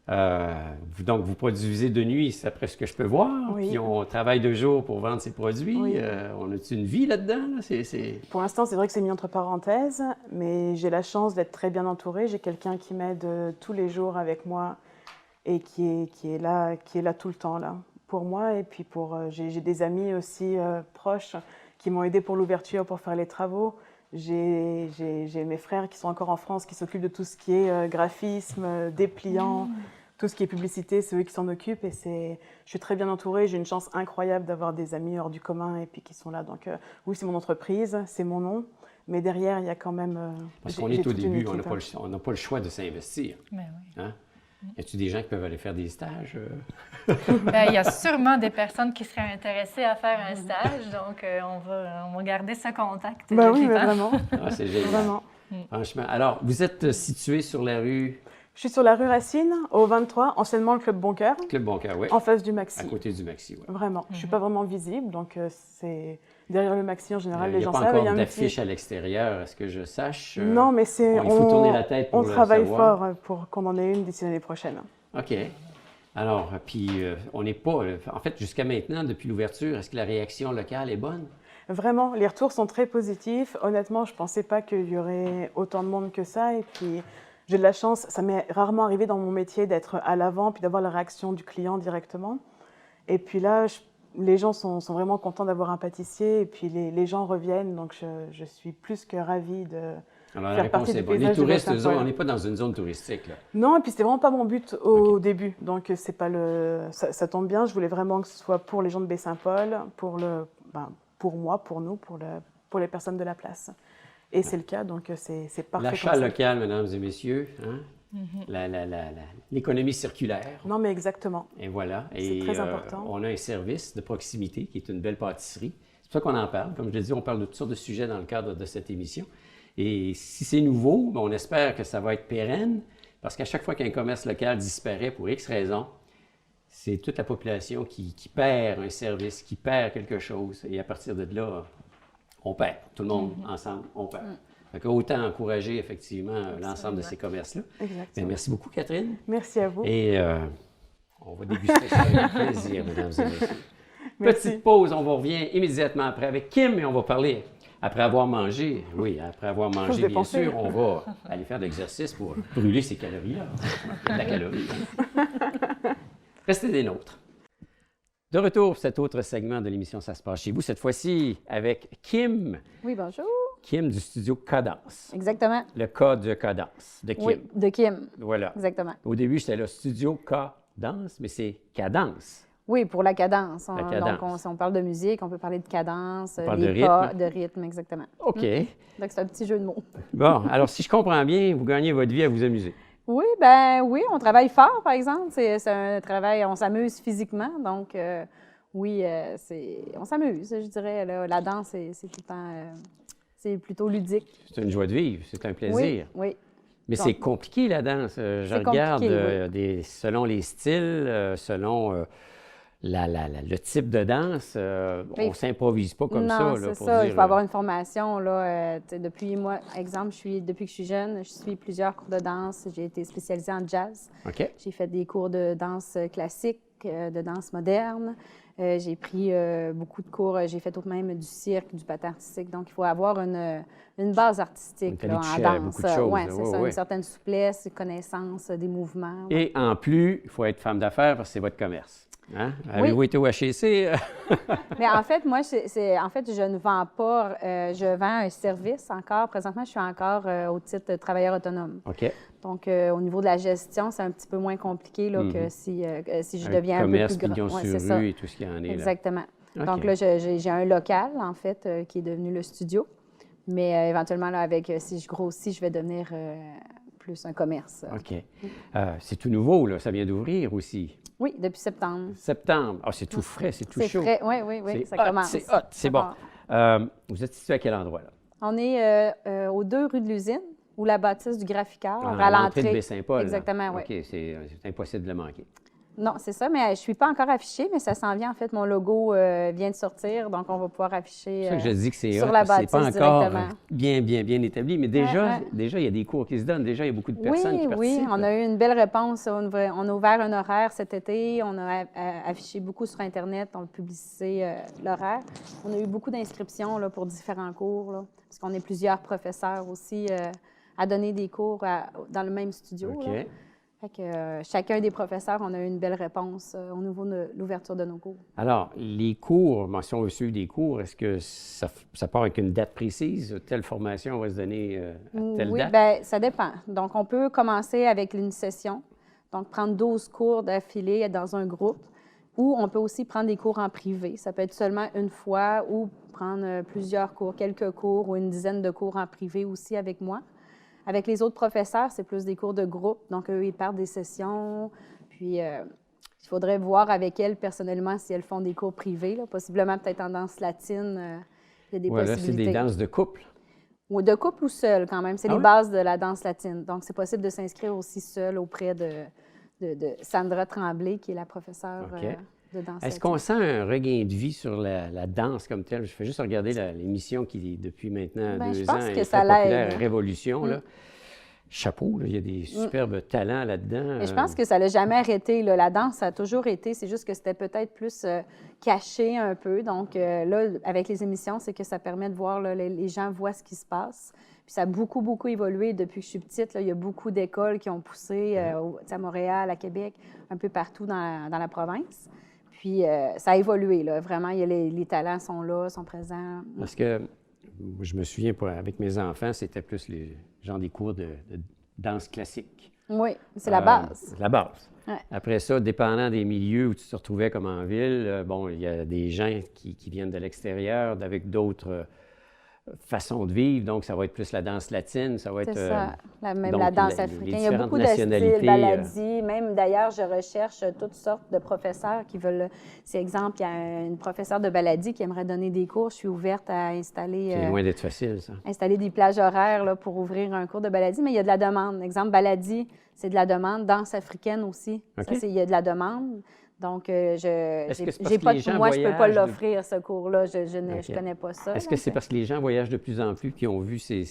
donc vous produisez de nuit, c'est après ce que je peux voir, Oui. puis on travaille de jour pour vendre ces produits. Oui. On a-tu une vie là-dedans? Là? Pour l'instant, c'est vrai que c'est mis entre parenthèses, mais j'ai la chance d'être très bien entourée. J'ai quelqu'un qui m'aide tous les jours avec moi et qui est là tout le temps là pour moi. Et puis j'ai des amis aussi proches qui m'ont aidé pour l'ouverture, pour faire les travaux. J'ai mes frères qui sont encore en France, qui s'occupent de tout ce qui est graphisme, dépliant, tout ce qui est publicité, c'est eux qui s'en occupent. Et je suis très bien entourée, j'ai une chance incroyable d'avoir des amis hors du commun et puis qui sont là. Donc oui, c'est mon entreprise, c'est mon nom, mais derrière, il y a quand même... Parce qu'on j'ai est au toute une début, on équipe, n'a pas le choix de s'investir. Ben oui. Hein? Y a-t-il des gens qui peuvent aller faire des stages? Ben, il y a sûrement des personnes qui seraient intéressées à faire un stage, donc on va garder ce contact. Ben oui, mais vivant. vraiment, Ah, c'est génial. vraiment. Franchement. Alors, vous êtes situé sur la rue Je suis sur la rue Racine, au 23, anciennement le Club Bon Cœur, Club Boncoeur, oui, en face du à Maxi. côté du Maxi. Ouais. Vraiment. Je ne suis pas vraiment visible, donc c'est derrière le Maxi en général, Il les n'y a gens pas savent. encore Il y a un d'affiche petit... à l'extérieur, à ce que je sache. Non, mais c'est... il faut tourner la tête pour on le travaille savoir. fort pour qu'on en ait une d'ici l'année prochaine. OK. Alors, puis on n'est pas... en fait, jusqu'à maintenant, depuis l'ouverture, est-ce que la réaction locale est bonne? Vraiment, les retours sont très positifs. Honnêtement, je ne pensais pas qu'il y aurait autant de monde que ça. Et puis, j'ai de la chance, ça m'est rarement arrivé dans mon métier d'être à l'avant puis d'avoir la réaction du client directement. Et puis là, les gens sont vraiment contents d'avoir un pâtissier et puis les gens reviennent. Donc, je suis plus que ravie de Alors, la faire réponse partie est du bonne. Les paysage de touristes, eux autres, Baie-Saint-Paul. on n'est pas dans une zone touristique, là. Non, et puis c'était vraiment pas mon but au début. Donc, c'est pas ça tombe bien. Je voulais vraiment que ce soit pour les gens de Baie-Saint-Paul, pour moi, pour nous, pour les personnes de la place. Et c'est le cas, donc c'est parfait. L'achat comme ça. local, mesdames et messieurs, hein? L'économie circulaire. Non, mais exactement. Et voilà. C'est Et très important. on a un service de proximité qui est une belle pâtisserie. C'est pour ça qu'on en parle. Comme je l'ai dit, on parle de toutes sortes de sujets dans le cadre de cette émission. Et si c'est nouveau, ben, on espère que ça va être pérenne, parce qu'à chaque fois qu'un commerce local disparaît pour X raisons, c'est toute la population qui perd un service, qui perd quelque chose. Et à partir de là, on perd. Tout le monde ensemble, on perd. Fait que autant encourager effectivement l'ensemble de ces commerces-là. Exactement. Bien, merci beaucoup, Catherine. Merci à vous. Et on va déguster ça avec plaisir, mesdames et messieurs. Merci. Petite pause, on va revient immédiatement après avec Kim et on va parler, après avoir mangé, oui, après avoir mangé, se bien dépenser. sûr, on va aller faire de l'exercice pour brûler ces calories-là. Il y a de la calorie. Restez des nôtres. De retour pour cet autre segment de l'émission Ça se passe chez vous, cette fois-ci avec Kim. Oui, bonjour. Kim du studio Cadence. Exactement. Le cas de Cadence, de Kim. Oui, de Kim. Voilà. Exactement. Au début, j'étais là, studio Cadence, mais c'est Cadence. Oui, pour la cadence. La cadence. Donc, si on parle de musique, on peut parler de cadence, On parle des de pas, rythme. de rythme, exactement. OK. Donc, c'est un petit jeu de mots. Bon, alors si je comprends bien, vous gagnez votre vie à vous amuser. Oui, oui, on travaille fort, par exemple. C'est un travail, on s'amuse physiquement. Donc, oui, on s'amuse, je dirais. Là. La danse, c'est tout le temps, c'est plutôt ludique. C'est une joie de vivre, c'est un Oui, plaisir. oui. Mais Donc, c'est compliqué la danse. Je c'est regarde compliqué, selon les styles, selon le type de danse, on ne s'improvise pas comme non, ça. Là, c'est pour ça. dire, Il faut avoir une formation. Là, depuis moi, exemple, depuis que je suis jeune, je suis plusieurs cours de danse. J'ai été spécialisée en jazz. OK. J'ai fait des cours de danse classique, de danse moderne. J'ai pris beaucoup de cours. J'ai fait tout de même du cirque, du patin artistique. Donc, il faut avoir une base artistique On est allé là, toucher en à danse. beaucoup de choses, Oui, là. c'est Ouais, ça. ouais. Une certaine souplesse, une connaissance des mouvements. Et en plus, il faut être femme d'affaires parce que c'est votre commerce. Hein? Oui. Avez-vous été au HEC? Mais en fait, moi, en fait, je ne vends pas, je vends un service encore. Présentement, je suis encore au titre de travailleur autonome. OK. Donc, au niveau de la gestion, c'est un petit peu moins compliqué là, que si je deviens un peu commerce, plus pignon grand. Ouais, sur c'est ça. rue et tout ce qu'il y en est. Là. Exactement. OK. Donc là, j'ai un local, en fait, qui est devenu le studio. Mais éventuellement, là, si je grossis, je vais devenir plus un commerce. OK. C'est tout nouveau, là. Ça vient d'ouvrir aussi. Oui, depuis septembre. Septembre. Ah, c'est tout frais, c'est tout C'est chaud. frais. Oui, oui, oui, C'est ça hot, commence. c'est hot, c'est Ça bon. part. Vous êtes situé à quel endroit, là? On est aux 2 rues de l'usine, ou la bâtisse du Graphiqueur, À l'entrée de Baie-Saint-Paul. là. Exactement, oui. OK, c'est impossible de le manquer. Non, c'est ça, mais je ne suis pas encore affichée, mais ça s'en vient. En fait, mon logo vient de sortir, donc on va pouvoir afficher C'est ça que je dis que c'est sur hot, la parce que c'est pas bâtisse encore directement. bien établi, mais déjà, Ouais. déjà, il y a des cours qui se donnent, déjà, il y a beaucoup de personnes qui Oui, participent. on là. a eu une belle réponse. On a ouvert un horaire cet été. On a affiché beaucoup sur Internet. On a publicisé l'horaire. On a eu beaucoup d'inscriptions là, pour différents cours, là, parce qu'on est plusieurs professeurs aussi à donner des cours dans le même studio. OK. Là. Fait que chacun des professeurs, on a eu une belle réponse au niveau de l'ouverture de nos cours. Alors, les cours, bon, si on veut suivre des cours, est-ce que ça part avec une date précise? Telle formation va se donner à telle Oui, date? bien, ça dépend. Donc, on peut commencer avec une session, donc prendre 12 cours d'affilée dans un groupe, ou on peut aussi prendre des cours en privé. Ça peut être seulement une fois ou prendre plusieurs cours, quelques cours ou une dizaine de cours en privé aussi avec moi. Avec les autres professeurs, c'est plus des cours de groupe. Donc, eux, ils partent des sessions. Puis, il faudrait voir avec elles personnellement si elles font des cours privés, là. Possiblement peut-être en danse latine. Il y a des Là, c'est possibilités. des danses de couple. Ou de couple ou seul, quand même. C'est Ah les oui? bases de la danse latine. Donc, c'est possible de s'inscrire aussi seul auprès de Sandra Tremblay, qui est la professeure OK. de danse Est-ce latine. qu'on sent un regain de vie sur la danse comme telle? Je fais juste regarder l'émission qui, depuis maintenant Ben, 2 je pense ans, que est ça très populaire, l'aide. Révolution. Là. chapeau, là. Il y a des superbes talents là-dedans. Et je pense que ça l'a jamais arrêté, là. La danse, ça a toujours été. C'est juste que c'était peut-être plus caché un peu. Donc là, avec les émissions, c'est que ça permet de voir, là, les gens voient ce qui se passe. Puis ça a beaucoup, beaucoup évolué depuis que je suis petite. Là. Il y a beaucoup d'écoles qui ont poussé à Montréal, à Québec, un peu partout dans la province. Puis ça a évolué, là. Vraiment, les talents sont là, sont présents. Parce que je me souviens, avec mes enfants, c'était plus des cours de danse classique. Oui, c'est la base. La base. Ouais. Après ça, dépendant des milieux où tu te retrouvais comme en ville, il y a des gens qui viennent de l'extérieur, avec d'autres façons de vivre. Donc, ça va être plus la danse latine, ça va être... C'est ça, même donc, la danse les africaine. Il y a beaucoup de nationalités, styles, baladis. Même d'ailleurs, je recherche toutes sortes de professeurs qui veulent... Si, exemple, il y a une professeure de baladis qui aimerait donner des cours, je suis ouverte à installer... C'est loin d'être facile, ça. Installer des plages horaires là, pour ouvrir un cours de baladis, mais il y a de la demande. Exemple, baladis, c'est de la demande. Danse africaine aussi, OK. il y a de la demande. Donc, Est-ce que c'est parce que pas les gens moi, je ne peux pas voyagent l'offrir, ce cours-là. Je ne OK. connais pas ça. Est-ce que c'est parce que les gens voyagent de plus en plus qui ont vu ces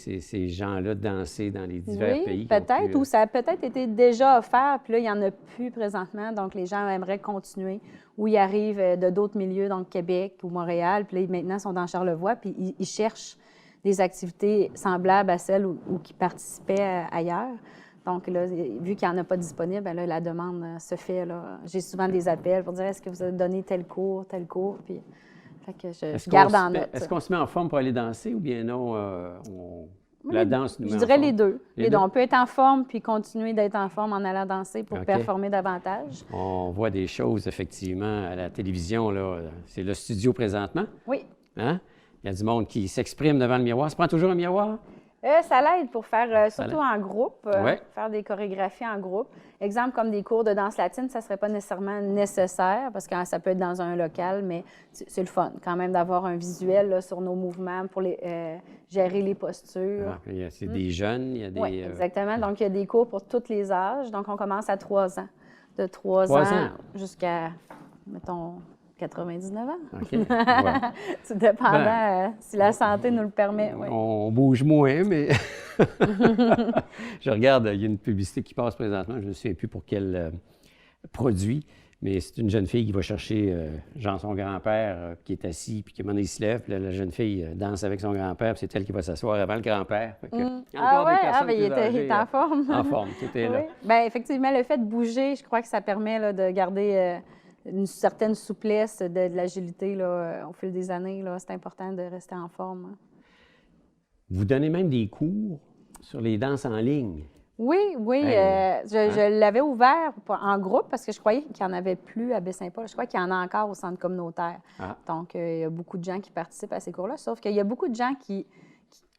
gens-là danser dans les divers Oui, pays? peut-être, ou ça a peut-être été déjà offert, puis là, il n'y en a plus présentement. Donc, les gens aimeraient continuer. Ou ils arrivent de d'autres milieux, donc Québec ou Montréal, puis là, maintenant, ils sont dans Charlevoix, puis ils cherchent des activités semblables à celles où qui participaient ailleurs. Donc, là, vu qu'il n'y en a pas disponible, bien là, la demande se fait. Là. J'ai souvent des appels pour dire est-ce que vous avez donné tel cours, puis fait que je garde en note. Est-ce qu'on se met en forme pour aller danser ou bien non? La danse nous met Je en dirais forme? les deux. Les deux? On peut être en forme puis continuer d'être en forme en allant danser pour OK. performer davantage. On voit des choses, effectivement, à la télévision. Là. C'est le studio présentement. Oui. Hein? Il y a du monde qui s'exprime devant le miroir. Ça prend toujours un miroir? Ça l'aide pour faire, surtout en groupe, Ouais. faire des chorégraphies en groupe. Exemple, comme des cours de danse latine, ça ne serait pas nécessairement nécessaire parce que ça peut être dans un local, mais c'est le fun quand même d'avoir un visuel là, sur nos mouvements pour gérer les postures. Ah, c'est des jeunes, il y a des... Oui, exactement. Donc, il y a des cours pour tous les âges. Donc, on commence à 3 ans. De 3 3 ans ans. jusqu'à, mettons, 99 ans. OK. Ouais. Tout dépendant si la santé nous le permet. Oui. On bouge moins, mais je regarde, il y a une publicité qui passe présentement, je ne me souviens plus pour quel produit, mais c'est une jeune fille qui va chercher son grand-père qui est assis, puis qui il se lève, puis là, la jeune fille danse avec son grand-père, puis c'est elle qui va s'asseoir avant le grand-père. Fait que, il y a Ah encore des ouais, personnes ben, il plus est âgées, en forme. En forme, tout est là. Oui. Bien, effectivement, le fait de bouger, je crois que ça permet là, de garder une certaine souplesse, de l'agilité là, au fil des années. Là. C'est important de rester en forme. Hein. Vous donnez même des cours sur les danses en ligne. Oui, je l'avais ouvert en groupe parce que je croyais qu'il n'y en avait plus à Baie-Saint-Paul. Je crois qu'il y en a encore au centre communautaire. Ah. Donc, il y a beaucoup de gens qui participent à ces cours-là, sauf qu'il y a beaucoup de gens qui ne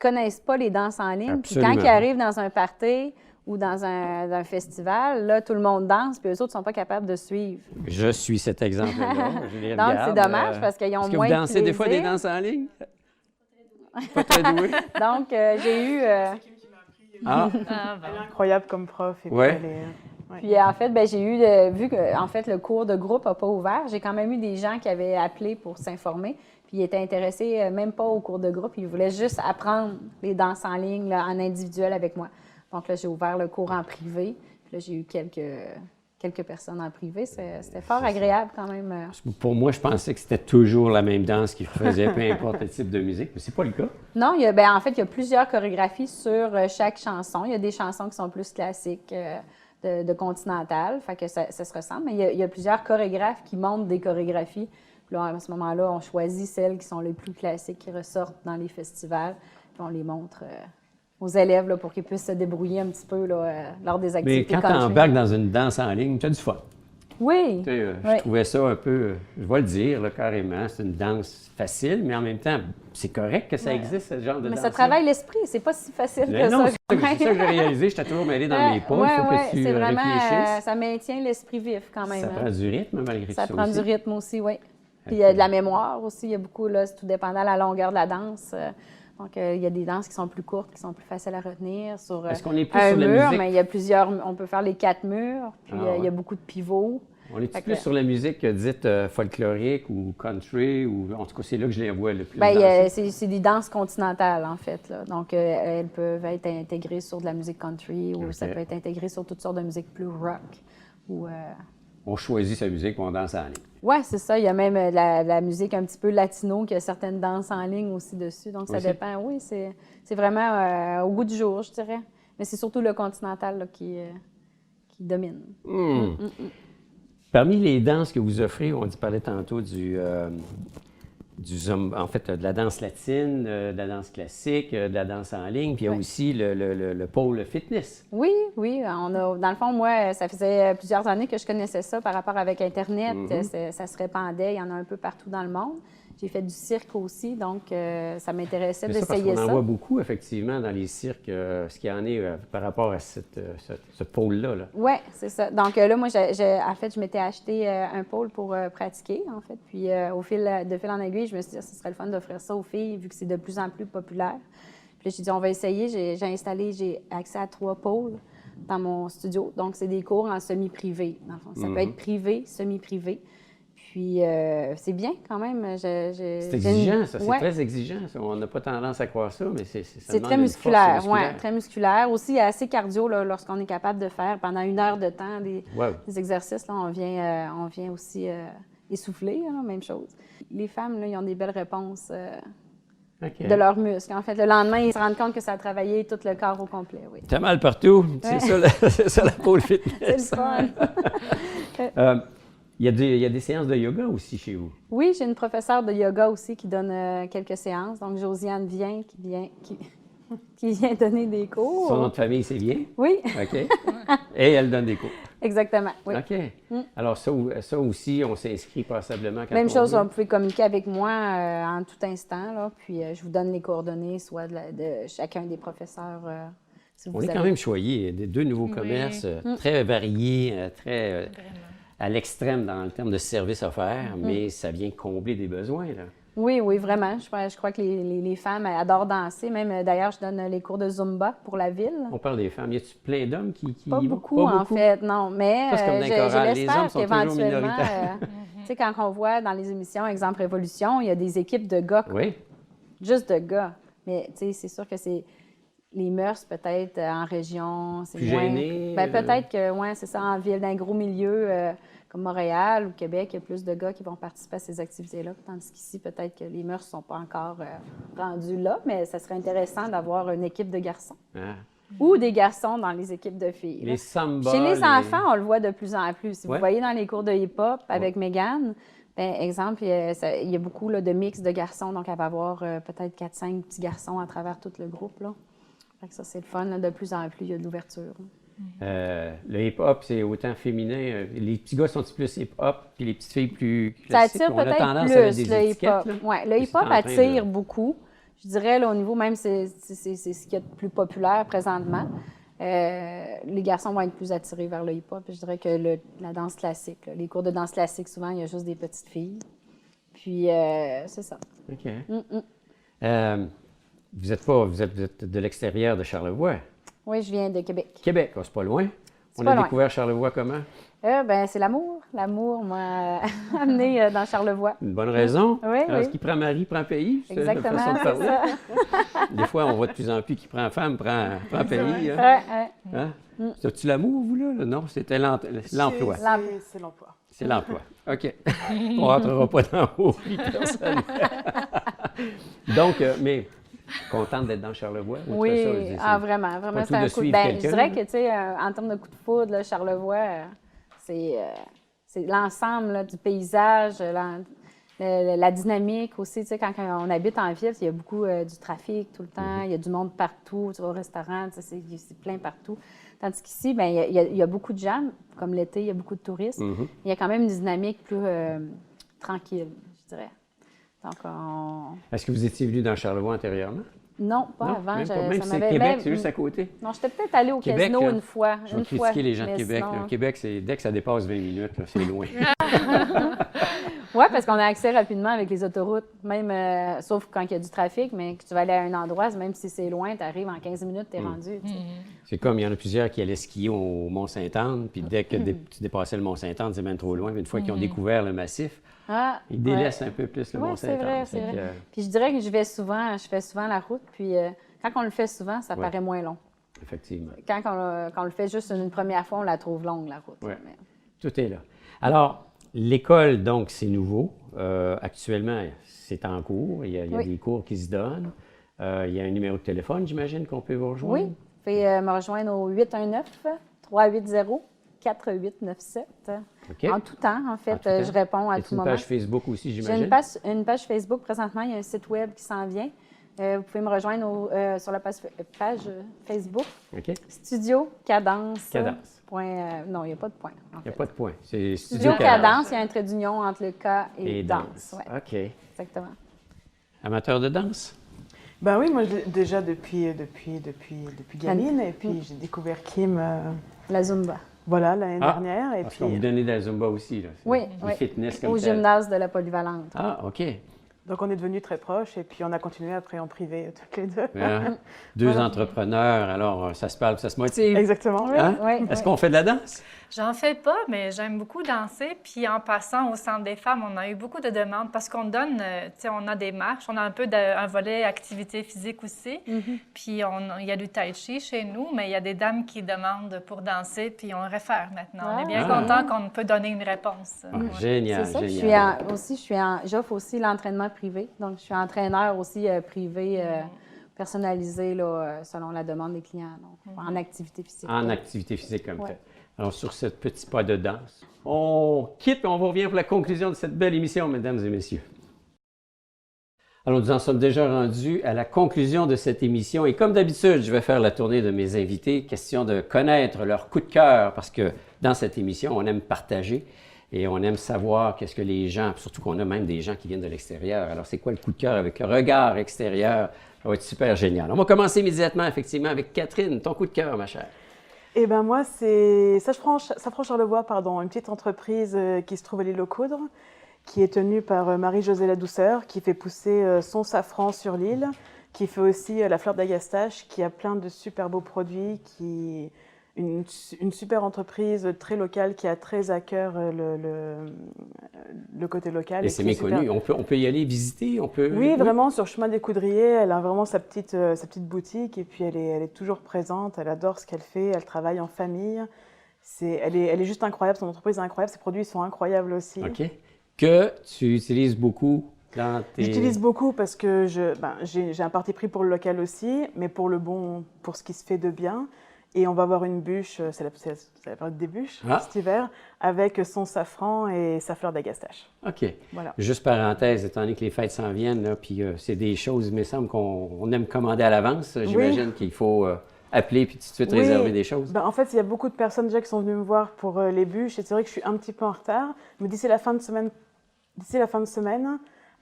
connaissent pas les danses en ligne. Puis Absolument. quand ils arrivent dans un party ou dans un festival, là, tout le monde danse, puis eux autres ne sont pas capables de suivre. Je suis cet exemple-là. Je les Donc, regarde. c'est dommage parce qu'ils ont Est-ce que moins vous de dansez des fois des plaisir. danses en ligne? Pas très doué. Donc, j'ai eu... Ah, Ah, Elle est bon. incroyable comme prof. Et puis Ouais. elle est, ouais. Puis en fait, j'ai eu, vu que en fait, le cours de groupe n'a pas ouvert, j'ai quand même eu des gens qui avaient appelé pour s'informer. Puis ils étaient intéressés même pas au cours de groupe, ils voulaient juste apprendre les danses en ligne, là, en individuel avec moi. Donc là, j'ai ouvert le cours en privé. Puis là, j'ai eu quelques personnes en privé. C'était fort agréable quand même. pour moi, je pensais que c'était toujours la même danse qu'ils faisaient, peu importe le type de musique, mais c'est pas le cas. Non, en fait, il y a plusieurs chorégraphies sur chaque chanson. Il y a des chansons qui sont plus classiques de continental, fait que ça se ressemble, mais il y a plusieurs chorégraphes qui montent des chorégraphies. Puis là, à ce moment-là, on choisit celles qui sont les plus classiques, qui ressortent dans les festivals, puis on les montre aux élèves là, pour qu'ils puissent se débrouiller un petit peu là, lors des Mais activités quand tu country. embarques dans une danse en ligne, tu as du fun. Oui, Tu sais, oui. Je trouvais ça un peu, je vais le dire là, carrément, c'est une danse facile, mais en même temps, c'est correct que ça existe, ce genre de Mais danse. ça travaille l'esprit, c'est pas si facile que Non, ça. c'est ça que j'ai réalisé, j'étais toujours mêlé dans mes pas, il faut que tu c'est vraiment, réfléchisses. ça maintient l'esprit vif quand même. Ça hein. prend du rythme malgré Ça tout prend aussi. du rythme aussi, oui. Puis il y a de la mémoire aussi, il y a beaucoup, là, c'est tout dépendant de la longueur de la danse. Donc, il y a des danses qui sont plus courtes, qui sont plus faciles à retenir sur Est-ce qu'on est plus un sur la mur, musique? mais il y a plusieurs, on peut faire les 4 murs, puis Ah, il y a ouais. beaucoup de pivots. On est Fait plus que- sur la musique dite folklorique ou country, ou en tout cas, c'est là que je les vois le plus Ben, danser. c'est des danses continentales, en fait. Là. Donc, elles peuvent être intégrées sur de la musique country ou ça OK. peut être intégré sur toutes sortes de musique plus rock. Ou, On choisit sa musique pour on danse en ligne. Oui, c'est ça. Il y a même la musique un petit peu latino qui a certaines danses en ligne aussi dessus. Donc, ça Aussi? dépend. Oui, c'est vraiment au goût du jour, je dirais. Mais c'est surtout le continental là, qui domine. Parmi les danses que vous offrez, on parlait tantôt en fait, de la danse latine, de la danse classique, de la danse en ligne, puis il y a Ouais. aussi le pôle fitness. Oui, oui. Dans le fond, moi, ça faisait plusieurs années que je connaissais ça par rapport avec Internet. Ça se répandait. Il y en a un peu partout dans le monde. J'ai fait du cirque aussi, donc ça m'intéressait C'est ça, parce d'essayer qu'on en ça. voit beaucoup, effectivement, dans les cirques, ce qu'il y en est par rapport à ce pôle-là. Là. Oui, c'est ça. Donc là, moi, en fait, je m'étais acheté un pôle pour pratiquer, en fait. Puis de fil en aiguille, je me suis dit, ce serait le fun d'offrir ça aux filles, vu que c'est de plus en plus populaire. Puis là, j'ai dit, on va essayer. J'ai accès à 3 pôles dans mon studio. Donc, c'est des cours en semi-privé, dans le fond. Ça peut être privé, semi-privé. Puis, c'est bien quand même. C'est exigeant, ça. C'est très exigeant. Ça. On n'a pas tendance à croire ça, mais ça C'est demande très une force musculaire, musculaire. oui, très musculaire. Aussi, assez cardio là, lorsqu'on est capable de faire pendant 1 heure de temps Wow. des exercices. Là, on vient aussi essouffler, hein, même chose. Les femmes, là, ils ont des belles réponses OK. de leurs muscles. En fait, le lendemain, ils se rendent compte que ça a travaillé tout le corps au complet, oui. T'as mal partout. C'est ça, c'est ça la pôle fitness. C'est le fun. Il y a des séances de yoga aussi chez vous. Oui, j'ai une professeure de yoga aussi qui donne quelques séances. Donc, Josiane vient, qui vient donner des cours. Son nom de famille, c'est bien. Oui, OK. Et elle donne des cours. exactement. Oui. OK. Alors, ça aussi, on s'inscrit passablement quand Même on chose, veut. vous pouvez communiquer avec moi en tout instant, là, puis je vous donne les coordonnées, soit de chacun des professeurs. Si vous On est avez- quand même choyés. Des 2 nouveaux Oui. commerces très variés, très Vraiment. à l'extrême dans le terme de services offerts, mais ça vient combler des besoins. Là. Oui, oui, vraiment. Je crois que les femmes adorent danser. Même, d'ailleurs, je donne les cours de Zumba pour la ville. On parle des femmes. Y a-tu plein d'hommes qui Pas y vont? beaucoup, en fait, non. Mais Ça, c'est comme dans les je chorales. Les l'espère hommes sont toujours qu'éventuellement, minoritaires. tu sais, quand on voit dans les émissions, exemple Révolution, il y a des équipes de gars, Oui. juste de gars. Mais, tu sais, c'est sûr que c'est les mœurs, peut-être, en région, c'est Plus moins... gêné, Ben, peut-être que, oui, c'est ça, en ville, dans un gros milieu comme Montréal ou Québec, il y a plus de gars qui vont participer à ces activités-là, tandis qu'ici, peut-être que les mœurs ne sont pas encore rendues là, mais ça serait intéressant d'avoir une équipe de garçons. Ah. Ou des garçons dans les équipes de filles. là. Les samba. Chez les enfants, on le voit de plus en plus. Si Ouais. vous voyez dans les cours de hip-hop avec Mégane, ben, exemple, il y a beaucoup là, de mix de garçons, donc elle va avoir peut-être 4-5 petits garçons à travers tout le groupe. Là. Fait que ça, c'est le fun. Là, de plus en plus, il y a de l'ouverture. Le hip-hop, c'est autant féminin. Les petits gars sont plus hip-hop, puis les petites filles plus Ça classiques. attire On a peut-être tendance à mettre plus des le étiquettes. hip-hop. là. Ouais, le Mais c'est hip-hop en train attire de- beaucoup. Je dirais, là, au niveau même, c'est ce qu'il y a de plus populaire présentement. Les garçons vont être plus attirés vers le hip-hop. Je dirais que la danse classique, là, les cours de danse classique, souvent, il y a juste des petites filles. Puis, c'est ça. OK. Vous êtes de l'extérieur de Charlevoix. Oui, je viens de Québec. Québec, oh, c'est pas loin. On pas a loin. découvert Charlevoix comment? Ben, c'est l'amour. L'amour m'a amené dans Charlevoix. Une bonne raison. Oui, Alors, oui. ce qui prend mari prend pays. C'est la Exactement, façon de c'est parler. ça. Des fois, on voit de plus en plus qui prend femme prend pays. Hein? Ouais. Hein? C'est-tu l'amour, vous, là? Non, c'était l'emploi. C'est l'emploi. C'est l'emploi. OK. On ne rentrera pas dans vos vies personnelles. Donc, mais contente d'être dans Charlevoix? outre ça, je Oui, dis, vraiment. pas Vraiment, tout c'est un de coup de... suivre Ben, je quelqu'un, dirais là. que, tu sais, en termes de coup de foudre, là, Charlevoix, c'est l'ensemble là, du paysage, la dynamique aussi. Tu sais, quand on habite en ville, il y a beaucoup du trafic tout le temps, il y a du monde partout, tu vas au restaurant, tu sais, c'est plein partout. Tandis qu'ici, ben, il y a beaucoup de gens, comme l'été, il y a beaucoup de touristes. Il y a quand même une dynamique plus tranquille, je dirais. Donc, Est-ce que vous étiez venu dans Charlevoix antérieurement? non, pas Non, avant. même pas. Même ça si c'est m'avait Québec, même- c'est juste à côté. Non, j'étais peut-être allée au Québec, casino là, une fois. Je vais critiquer les gens de Québec. Là. Québec, c'est dès que ça dépasse 20 minutes, là, c'est loin. Oui, parce qu'on a accès rapidement avec les autoroutes, même, sauf quand il y a du trafic, mais que tu vas aller à un endroit, même si c'est loin, tu arrives en 15 minutes, tu es rendu. Tu sais. C'est comme, il y en a plusieurs qui allaient skier au Mont-Sainte-Anne, puis dès que tu dépassais le Mont-Sainte-Anne, c'est même trop loin. Puis une fois qu'ils ont découvert le massif, ils délaissent un peu plus le Oui, c'est Mont-Sainte-Anne. vrai, c'est vrai. Puis je dirais que je fais souvent la route, puis quand on le fait souvent, ça paraît moins long. Effectivement. Quand on le fait juste une première fois, on la trouve longue, la route. Oui, Mais... tout est là. Alors, l'école, donc, c'est nouveau. Actuellement, c'est en cours. Il y a des cours qui se donnent. Il y a un numéro de téléphone, j'imagine, qu'on peut vous rejoindre. Oui, vous pouvez me rejoindre au 819-380-4897. OK. En tout temps, en fait, je réponds à tout moment. Une page Facebook aussi, j'imagine? J'ai une page Facebook présentement, il y a un site web qui s'en vient. Vous pouvez me rejoindre sur la page Facebook. OK. Studio Cadence. Cadence. Non, il n'y a pas de point. Il n'y a pas de point. C'est Studio Cadence, il y a un trait d'union entre le K et danse. Ouais. OK. Exactement. Amateur de danse? Ben oui, moi déjà depuis gamine, et puis j'ai découvert Kim La Zumba. voilà, l'année dernière. Et Parce puis, qu'on vous donnait de la Zumba aussi, là. Oui, Le fitness comme au tel. gymnase de la Polyvalente. Ah, OK. donc on est devenus très proches et puis on a continué après en privé toutes les deux. Hein? Deux entrepreneurs, alors ça se parle, ça se motive. Exactement. Hein? Oui, Est-ce qu'on fait de la danse? J'en fais pas, mais j'aime beaucoup danser. Puis en passant au Centre des femmes, on a eu beaucoup de demandes parce qu'on donne, tu sais, on a des marches, on a un peu un volet activité physique aussi. Puis il y a du tai chi chez nous, mais il y a des dames qui demandent pour danser, puis on réfère maintenant. On est bien content qu'on peut donner une réponse. Ah, génial, C'est ça. génial. J'offre aussi l'entraînement privé. Donc, je suis entraîneur aussi privé, personnalisé là, selon la demande des clients, donc en activité physique. En activité physique comme Ouais. tel. Alors, sur ce petit pas de danse, on quitte et on vous revient pour la conclusion de cette belle émission, mesdames et messieurs. Alors, nous en sommes déjà rendus à la conclusion de cette émission. Et comme d'habitude, je vais faire la tournée de mes invités. Question de connaître leur coup de cœur, parce que dans cette émission, on aime partager et on aime savoir qu'est-ce que les gens, surtout qu'on a même des gens qui viennent de l'extérieur. Alors, c'est quoi le coup de cœur avec le regard extérieur? Ça va être super génial. On va commencer immédiatement, effectivement, avec Catherine. Ton coup de cœur, ma chère. Et ben moi, c'est Safran Charlevoix, pardon, une petite entreprise qui se trouve à l'île aux Coudres, qui est tenue par Marie-Josée Ladouceur, qui fait pousser son safran sur l'île, qui fait aussi la fleur d'Agastache, qui a plein de super beaux produits, une super entreprise très locale qui a très à cœur le côté local. Et c'est méconnu. On peut y aller visiter, on peut... Oui, vraiment, sur Chemin des Coudriers, elle a vraiment sa petite boutique et puis elle est toujours présente, elle adore ce qu'elle fait, elle travaille en famille. Elle est juste incroyable, son entreprise est incroyable, ses produits sont incroyables aussi. OK. Que tu utilises beaucoup dans tes... J'utilise beaucoup parce que j'ai un parti pris pour le local aussi, mais pour ce qui se fait de bien. Et on va avoir une bûche, c'est la période des bûches cet hiver, avec son safran et sa fleur d'Agastache. OK. Voilà. Juste parenthèse, étant donné que les fêtes s'en viennent, là, puis c'est des choses, il me semble qu'on aime commander à l'avance. J'imagine qu'il faut appeler puis tout de suite réserver des choses. En fait, il y a beaucoup de personnes déjà qui sont venues me voir pour les bûches. Et c'est vrai que je suis un petit peu en retard. Mais d'ici la fin de semaine,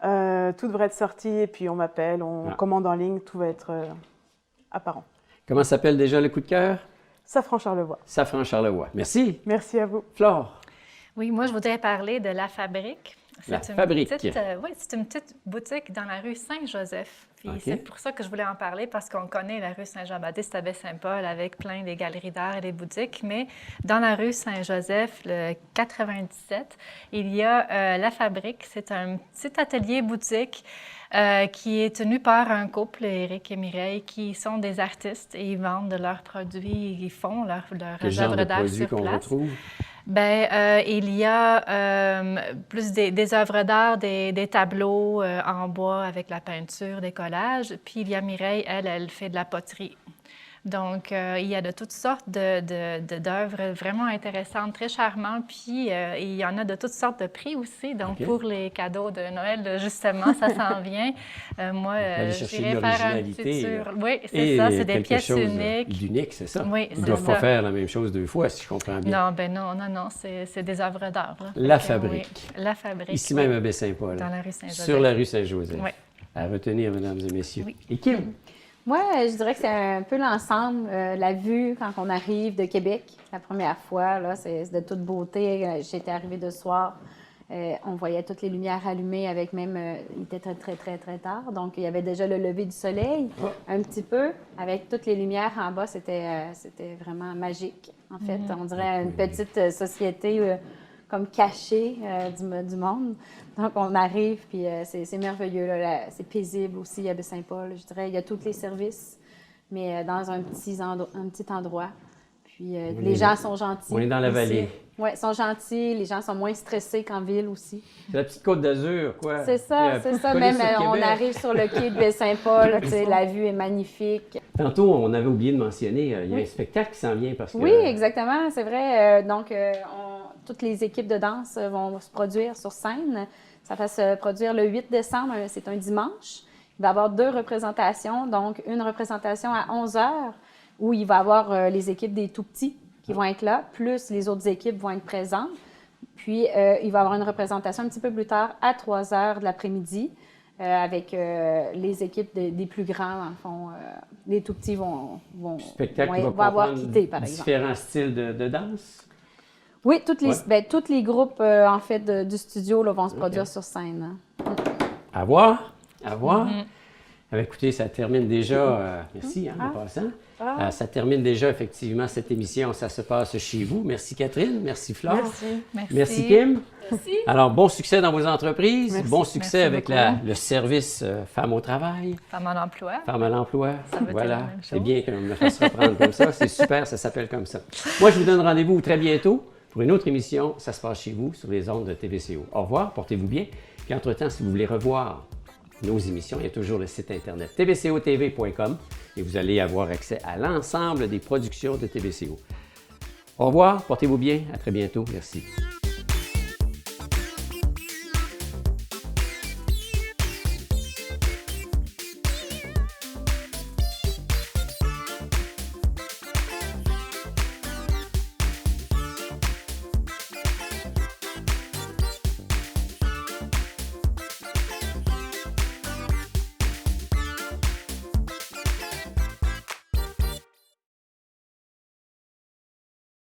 tout devrait être sorti. Et puis on m'appelle, on commande en ligne, tout va être apparent. Comment s'appelle déjà le coup de cœur? Safran Charlevoix. Safran Charlevoix. Merci. Merci à vous. Flore. Oui, moi, je voudrais parler de La Fabrique. La Fabrique. Oui, c'est une petite boutique dans la rue Saint-Joseph. Puis c'est pour ça que je voulais en parler, parce qu'on connaît la rue Saint-Jean-Baptiste à Baie-Saint-Paul avec plein des galeries d'art et des boutiques. Mais dans la rue Saint-Joseph, le 97, il y a La Fabrique. C'est un petit atelier-boutique qui est tenu par un couple, Éric et Mireille, qui sont des artistes et ils vendent leurs produits, ils font leurs œuvres d'art sur place. Retrouve? Il y a plus des œuvres d'art, des tableaux en bois avec la peinture, des collages. Puis il y a Mireille, elle fait de la poterie. Donc, il y a de toutes sortes d'œuvres vraiment intéressantes, très charmantes. Puis, il y en a de toutes sortes de prix aussi. Donc, pour les cadeaux de Noël, justement, ça s'en vient. Moi, j'irai faire un petit tour. Oui, c'est ça, c'est des pièces uniques. D'unique, c'est ça? Oui, Ils ne doivent pas faire la même chose deux fois, si je comprends bien. Non, c'est des œuvres d'art. La Fabrique. Oui, La Fabrique. Ici même à Baie-Saint-Paul. Dans la rue Saint-Joseph. Sur la rue Saint-Joseph. Oui. À retenir, mesdames et messieurs. Oui. Et Kim? Moi, je dirais que c'est un peu l'ensemble, la vue quand on arrive de Québec. La première fois, là, c'est de toute beauté. J'étais arrivée de soir. On voyait toutes les lumières allumées avec même, il était très, très, très, très tard. Donc, il y avait déjà le lever du soleil, un petit peu. Avec toutes les lumières en bas, c'était vraiment magique, en fait. On dirait une petite société comme cachée du monde. Donc, on arrive, puis c'est merveilleux. C'est paisible aussi à Baie-Saint-Paul, je dirais. Il y a tous les services, mais dans un petit endroit. Puis les gens sont gentils. On est dans la vallée. Oui, ils sont gentils. Les gens sont moins stressés qu'en ville aussi. C'est la petite Côte d'Azur, quoi. C'est ça, c'est ça. Même on arrive sur le quai de Baie-Saint-Paul, la vue est magnifique. Tantôt, on avait oublié de mentionner, il y a un spectacle qui s'en vient parce que... Oui, exactement, c'est vrai. Donc, toutes les équipes de danse vont se produire sur scène. Ça va se produire le 8 décembre, c'est un dimanche. Il va y avoir 2 représentations, donc une représentation à 11h où il va y avoir les équipes des tout-petits qui vont être là, plus les autres équipes vont être présentes. Puis, il va y avoir une représentation un petit peu plus tard, à 3h de l'après-midi, avec les équipes des plus grands, en fond. Les tout-petits vont avoir quitté, par exemple. Différents styles de danse? Oui, tous les groupes, en fait, du studio là, vont se produire sur scène. À voir, à voir. Écoutez, ça termine déjà, merci en passant. Ça termine déjà effectivement cette émission, ça se passe chez vous. Merci Catherine, merci Flore. Merci Kim. Merci. Alors, bon succès dans vos entreprises, Merci. bon succès avec beaucoup. le service Femmes au travail. Femme en emploi. Femmes à l'emploi, Ça veut dire voilà. la même C'est chose. bien qu'on me fasse reprendre comme ça, c'est super, ça s'appelle comme ça. Moi, je vous donne rendez-vous très bientôt pour une autre émission, ça se passe chez vous, sur les ondes de TVCO. Au revoir, portez-vous bien. Puis entre-temps, si vous voulez revoir nos émissions, il y a toujours le site internet tvcotv.com et vous allez avoir accès à l'ensemble des productions de TVCO. Au revoir, portez-vous bien, à très bientôt, merci.